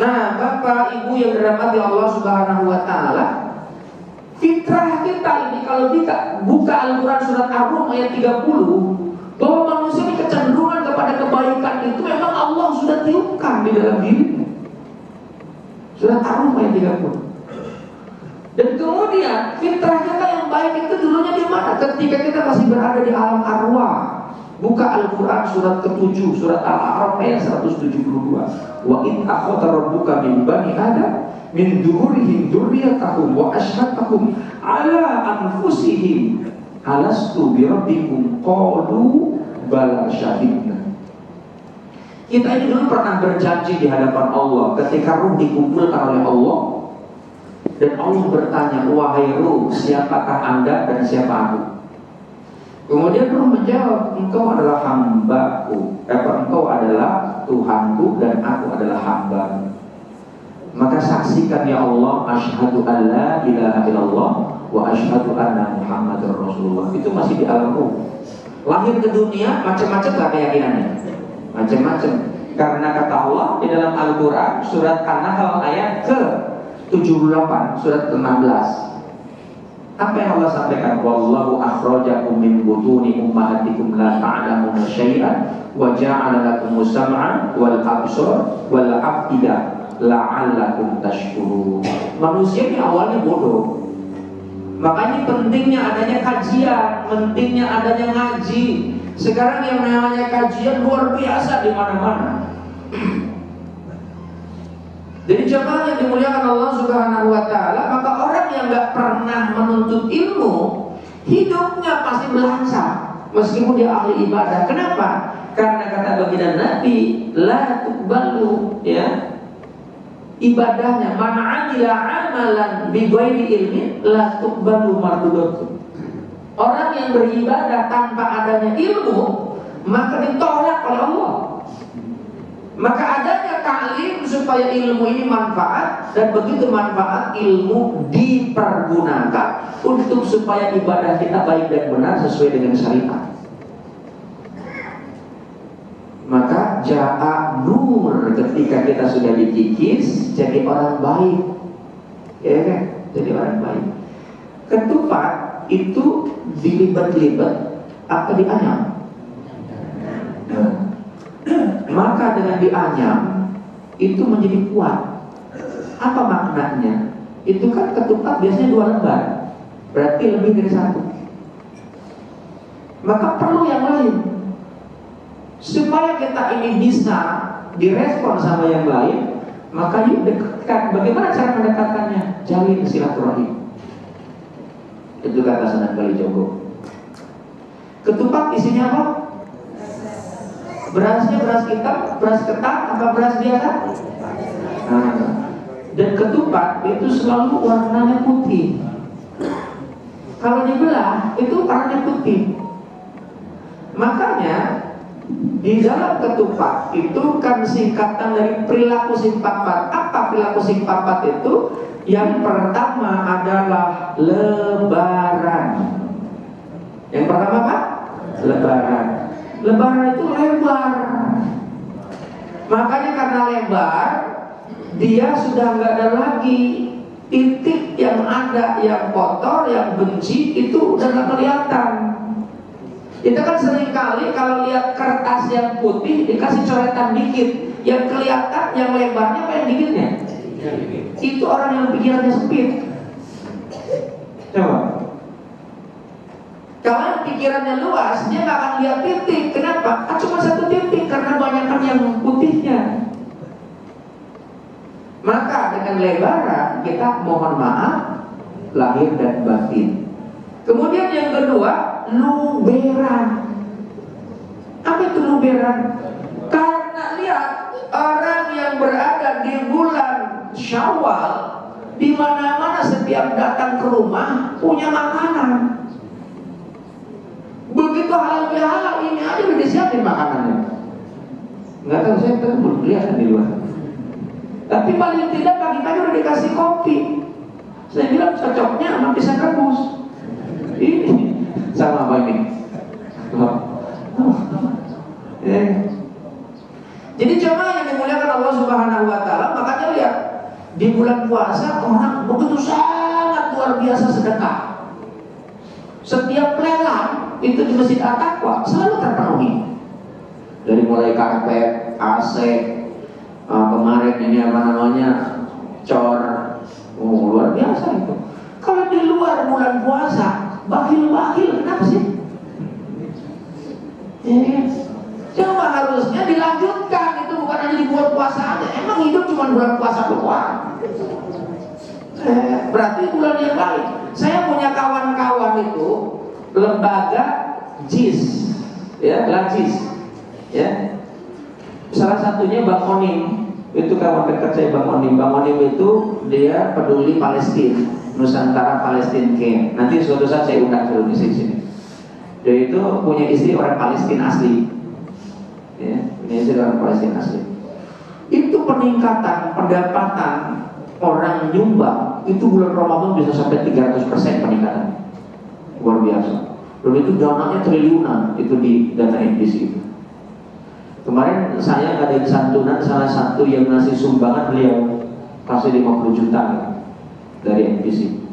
Nah, Bapak Ibu yang dirahmati Allah Subhanahu wa taala, fitrah kita ini kalau kalau kita buka Al-Quran surat Ar-Rum ayat 30, bahwa manusia ini kecenderungan kepada kebaikan itu memang Allah sudah tiupkan di dalam dirinya. Surat Ar-Rum ayat 30. Dan kemudian fitrah kita yang baik itu dulunya di mana? Ketika kita masih berada di alam arwah. Buka Al-Quran surat ke-7, surat Al-A'raf ayat 172. Wa in akhadha rabbuka min bani Adam min dhuhurihim dzurriyyatahum wa asyhadahum ala anfusihim alastu bi rabbikum qalu bala syahidna. Kita ini dulu pernah berjanji di hadapan Allah ketika ruh dikumpulkan oleh Allah, dan Allah bertanya, wahai ruh, siapakah Anda dan siapa aku? Kemudian ruh menjawab, engkau adalah hambaku, engkau adalah Tuhanku dan aku adalah hamba. Maka saksikan ya Allah, asyhadu an la ilaha illallah wa asyhadu anna Muhammadar Rasulullah. Itu masih di alam ruh. Lahir ke dunia macam-macam gak keyakinannya? Macam-macam. Karena kata Allah di dalam Al-Quran surat An-Nahl ayat ke-78, surat ke-16. Apa yang Allah sampaikan? Wallahu akhrajakum min butuni ummahatikum la ta'lamuna syai'an wa ja'ala lakumus sam'a wal absar wal afida la'allakum tashkurun. Manusia ini awalnya bodoh. Makanya pentingnya adanya kajian, pentingnya adanya ngaji. Sekarang yang namanya kajian luar biasa di mana-mana. Jadi jemaah yang dimuliakan Allah Subhanahu wa taala, maka orang yang enggak pernah menuntut ilmu, hidupnya pasti belangsang meskipun dia ahli ibadah. Kenapa? Karena kata baginda Nabi, la tuqbalu, ya, ibadahnya man 'amila 'amalan bi ghairi ilmin la tuqbalu mardudatuh. Orang yang beribadah tanpa adanya ilmu, maka ditolak oleh Allah. Maka adanya ta'lim supaya ilmu ini manfaat, dan begitu manfaat ilmu dipergunakan untuk supaya ibadah kita baik dan benar sesuai dengan syariat. Maka ja'a nur, ketika kita sudah dikikis jadi orang baik, ya kan? Jadi orang baik. Ketupat itu dilibat-libat apa dianyam? Maka dengan dianyam itu menjadi kuat. Apa maknanya? Itu kan ketupat biasanya 2 lembar, berarti lebih dari 1. Maka perlu yang lain supaya kita ini bisa direspon sama yang lain. Maka yuk dekatkan. Bagaimana cara mendekatkannya? Jalin silaturahim. Itu kata Sunan Kalijogo. Ketupat isinya apa? Berasnya beras hitam, beras ketan, apa beras biasa? Nah, dan ketupat itu selalu warnanya putih. Kalau dibelah itu warnanya putih. Makanya di dalam ketupat itu kan singkatan dari perilaku simpapat. Apa perilaku simpapat itu? Yang pertama adalah lebaran. Yang pertama apa? Lebaran. Lebaran itu lebar. Makanya karena lebar, dia sudah nggak ada lagi titik yang ada, yang kotor, yang benci, itu udah nggak kelihatan. Kita kan sering kali kalau lihat kertas yang putih dikasih coretan dikit, yang kelihatan, yang lebarnya apa yang dikitnya? Itu orang yang pikirannya sempit. Coba. Kalau pikirannya luas, dia nggak akan lihat titik. Kenapa? Cuma 1 titik, karena banyakkan yang putihnya. Maka dengan lebaran kita mohon maaf lahir dan batin. Kemudian yang kedua, luberan. Apa itu luberan? Karena lihat orang yang berada di bulan Syawal, di mana-mana setiap datang ke rumah punya makanan. Begitu halal bihalal ini aja udah disiapin makanannya. Nggak tahu, saya kan belum lihat di luar. Tapi paling tidak pagi-pagi udah dikasih kopi. Saya bilang cocoknya sama pisang rebus. Ini sama apa ini? Jadi jemaah yang dimuliakan Allah Subhanahu wa taala, makanya lihat di bulan puasa orang begitu sangat luar biasa sedekah. Setiap lelang itu di Masjid At-Taqwa selalu terpenuhi. Dari mulai karpet, AC, kemarin ini apa namanya, cor, luar biasa itu. Kalau di luar bulan puasa, bakil-bakil, kenapa sih? Coba harusnya dilanjutkan, itu bukan hanya dibuat puasa aja. Emang hidup cuma bulan puasa doang. Berarti bulan yang lain. Saya punya kawan-kawan itu lembaga JIS, ya, LAJIS, ya. Salah satunya Bang Onim, itu kawan dekat saya Bang Onim. Bang Onim itu dia peduli Palestina, Nusantara Palestina Camp. Nanti suatu saat saya undang dulu di sini. Dia itu punya istri orang Palestina asli, ya, punya istri orang Palestina asli. Itu peningkatan pendapatan orang nyumbang itu bulan Ramadan bisa sampai 300% peningkatan, luar biasa. Dan itu dananya triliunan itu di dana NPC itu. Kemarin saya ngadain santunan, salah satu yang ngasih sumbangan beliau kasih 50 juta dari NPC.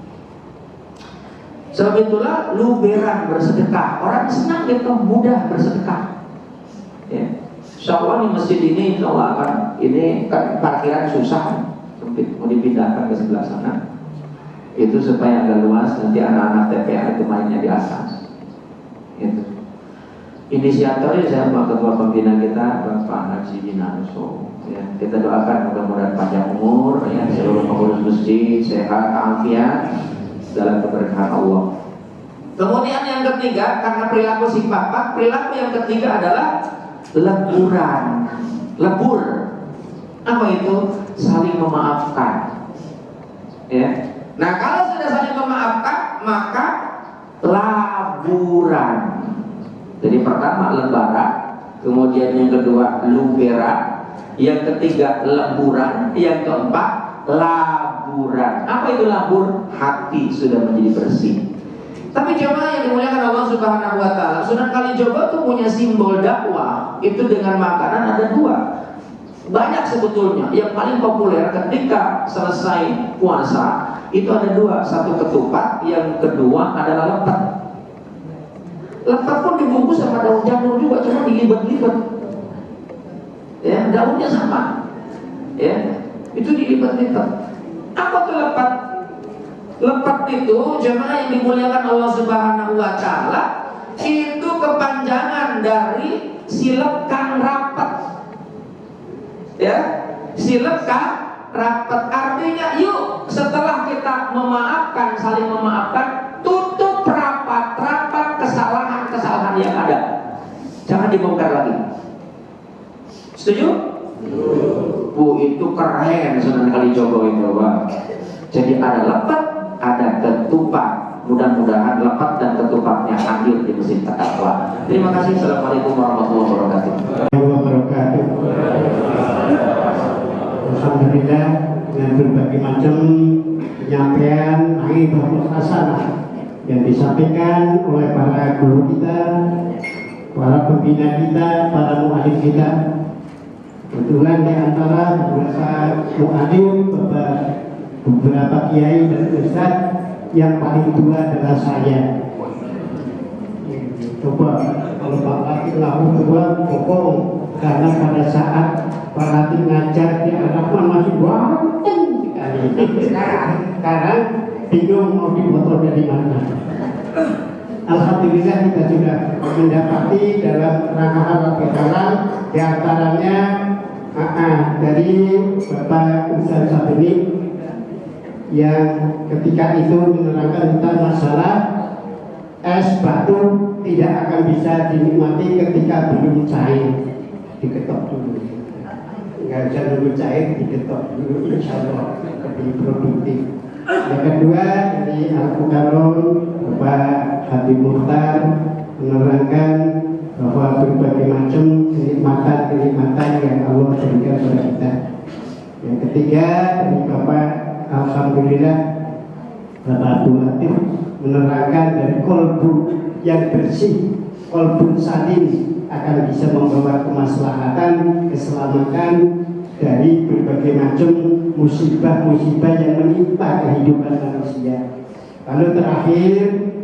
Sebab itulah luberan bersedekah. Orang senang gitu, mudah bersedekah. Ya. Insya Allah di masjid ini, insya Allah akan, ini kan parkiran susah, sempit, mau dipindahkan ke sebelah sana. Itu supaya agak luas, nanti anak-anak TPA itu mainnya di atas. Gitu. Inisiatornya saya Pak Ketua Pembina kita, Bapak Haji Jinarso. Ya, kita doakan mudah-mudahan panjang umur, ya, seluruh pengurus masjid sehat, afiat dalam keberkahan Allah. Kemudian yang ketiga, karena perilaku si papa, perilaku yang ketiga adalah leburan. Lebur. Apa itu? Saling memaafkan. Ya. Nah, kalau sudah saling memaafkan, maka laburan. Jadi pertama lebaran, kemudian yang kedua luberan, yang ketiga leburan, yang keempat laburan. Apa itu labur? Hati sudah menjadi bersih. Tapi jemaah yang dimuliakan Allah Subhanahu wa taala, Sunan Kalijogo itu punya simbol dakwah. Itu dengan makanan ada dua. Banyak sebetulnya. Yang paling populer ketika selesai puasa itu ada dua, satu ketupat, yang kedua adalah lepet. Lepet pun dibungkus sama daun jamur juga, cuma dilibat-libat. Ya, daunnya sama. Ya, itu dilibat-libat. Apa tuh lepet? Lepet itu jemaah yang dimuliakan Allah Subhanahu wa taala, itu kepanjangan dari silep kang rapet. Ya, silep kang rapet artinya yuk setelah kita memaafkan, saling memaafkan, tutup rapat-rapat kesalahan-kesalahan yang ada. Jangan dibongkar lagi. Setuju? Bu, itu keren Sunan Kalijogo itu, Pak. Jadi ada lepet, ada ketupat. Mudah-mudahan lepet dan ketupatnya hadir di Masjid At-Taqwa. Terima kasih. Assalamualaikum warahmatullahi wabarakatuh. Alhamdulillah, dengan berbagai macam penyampaian bagus hasanah yang disampaikan oleh para guru kita, para pembina kita, para mu'alif kita. Kebetulan di antara beberapa mu'alif, beberapa kiai dan ustaz, yang paling tua adalah saya. Coba kalau Pak Latif lahu tua, pokok karena pada saat Pak Latif ngajar di hadapan masih ganteng sekali. Sekarang bingung mau dipotong dari mana. Alhamdulillah kita sudah mendapati dalam rangka halal bihalal di antaranya dari Bapak Ustaz Sabeni yang ketika itu menerangkan tentang masalah es batu tidak akan bisa dinikmati ketika belum cair, diketok dulu. Nggak bisa dulu cair, diketok dulu, insya Allah lebih produktif. Yang kedua dari Al-Fuqaron, Bapak Habib Mukhtar menerangkan bahwa berbagai macam kenikmatan yang Allah berikan kepada kita. Yang ketiga dari Bapak Alhamdulillah Bapak Abdul Latif menerangkan dari kolbu yang bersih, kolbu salim akan bisa membawa kemaslahatan, keselamatan dari berbagai macam musibah-musibah yang menimpa kehidupan manusia. Lalu terakhir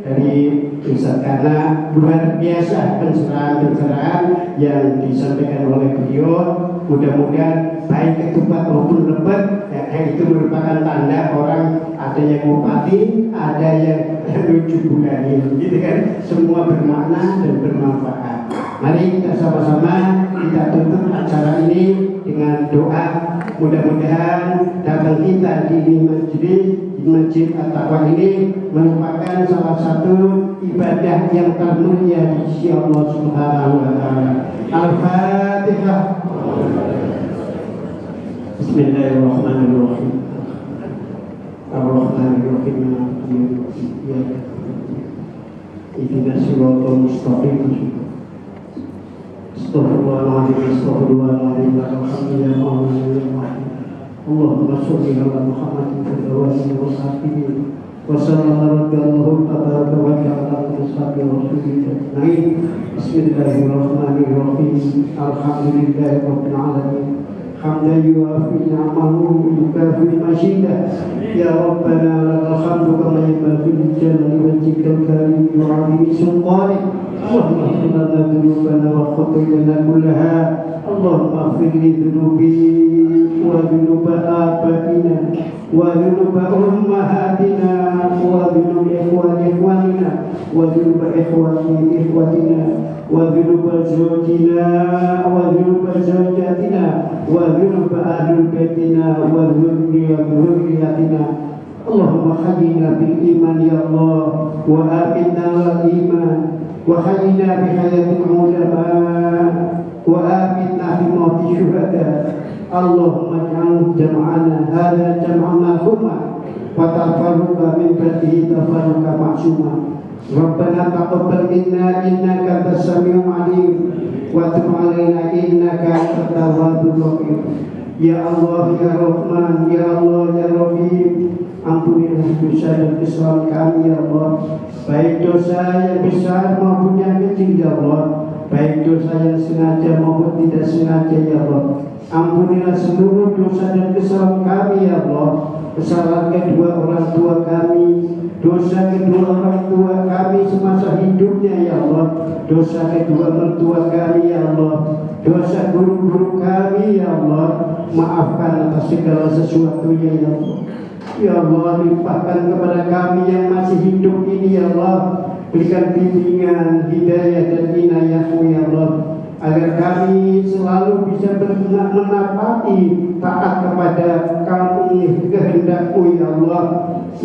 dari Ustaz Kana, luar biasa pencerahan yang disampaikan oleh beliau. Mudah-mudahan baik ketupat maupun lebat, itu merupakan tanda orang ada yang mupati, ada yang lucu bulani, gitu kan? Semua bermakna dan bermanfaat. Mari kita sama-sama kita tutup acara ini dengan doa. Mudah-mudahan datang kita di Masjid At-Taqwa ini merupakan salah satu ibadah yang termulia di sisi Allah Subhanahu wa taala. Al-Fatihah. Bismillahirrahmanirrahim. Ar-Rahmanirrahim. Ihdinas siratal mustaqim. Astaghfirullahaladzim, astaghfirullahaladzim, alhamdulillah. Allahumma sholli ala Muhammadin wa ala alihi wa sahbihi wa sallallahu tabaraka wa ta'ala ala sahbihi rasulillah ajma'in. Bismillahirrahmanirrahim. Alhamdulillahi rabbil alamin. Hamdan yuwafi ni'amahu yukafi mazidah. Ya Rabbana lakal hamdu kama yanbaghi li jalali wajhikal karim wa 'azimi sultanik. Allahumma ighfir lana dhunubana wa khataayana kullaha. Allahumma ighfir li dhunubi wa dhunuba abaina wa dhunuba ummahatina wa dhunuba ikhwanina wa dhunuba ikhwatina wa dhunuba zawjina wa dhunuba zawjatina wa dhunuba ahli baitina wa dhurriyyatina. Allahumma hayyina bil iman ya Allah wa aminna al iman wa hayyina bi hayatil ulama wa aminna bi mauti syuhada. Allahumma ja'al jam'ana hadha jam'an marhuma wa tafarruqa min ba'dihi tafarruqa ma'suma. Rabbana taqabbal minna innaka antas samiul alim wa tub 'alaina innaka antat tawwabur rahim. Ya Allah ya Rahman ya Allah ya Rahim, ampunilah dosa dan kesalahan kami ya Allah, baik dosa yang besar maupun yang kecil ya Allah, baik dosa yang sengaja maupun tidak sengaja ya Allah. Ampunilah seluruh dosa dan kesalahan kami ya Allah, kesalahan kedua orang tua kami, dosa kedua orang tua kami semasa hidupnya ya Allah, dosa kedua mertua kami ya Allah, dosa guru-guru kami ya Allah. Maafkan atas segala sesuatunya ya Allah. Ya Allah, limpahkan kepada kami yang masih hidup ini ya Allah, berikan bimbingan, hidayah dan inayah-Mu ya Allah, agar kami selalu bisa menapati taat kepada Kamu kehendak-Mu ya Allah.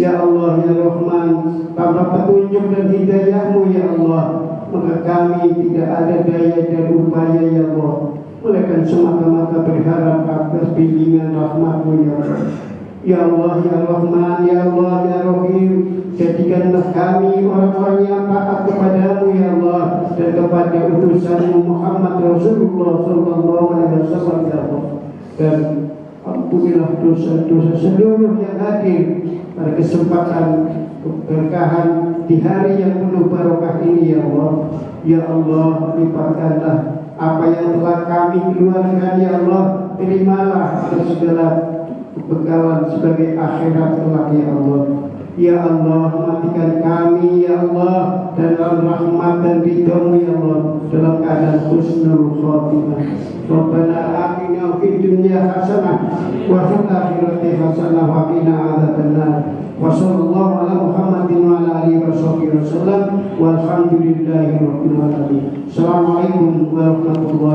Ya Allah ya Rahman, tanpa petunjuk dan hidayah-Mu ya Allah, maka kami tidak ada daya dan upaya ya Allah, melainkan semata-mata berharap atas bimbingan rahmat-Mu ya Allah. Ya Allah ya Rahman ya Allah ya Rahim, jadikanlah kami orang-orang yang taat kepada-Mu ya Allah dan kepada utusan-Mu Muhammad Rasulullah sallallahu alaihi wasallam ya Allah. Dan ampunilah dosa-dosa seluruh yang hadir pada kesempatan keberkahan di hari yang penuh barokah ini ya Allah. Ya Allah, lipatkanlah apa yang telah kami keluarkan ya Allah, terimalah atas segala bekalan sebagai akhirat kelak ya Allah. Ya Allah, matikan kami ya Allah dalam rahmat dan ridha-Mu ya Allah, dalam keadaan husnul khatimah. Rabbana atina fid dunya hasanah wa fil akhirati hasanah wa qina adzabannar. Wa sallallahu ala Muhammadin wa ala alihi wasallam walhamdulillahi rabbil alamin. Assalamualaikum warahmatullahi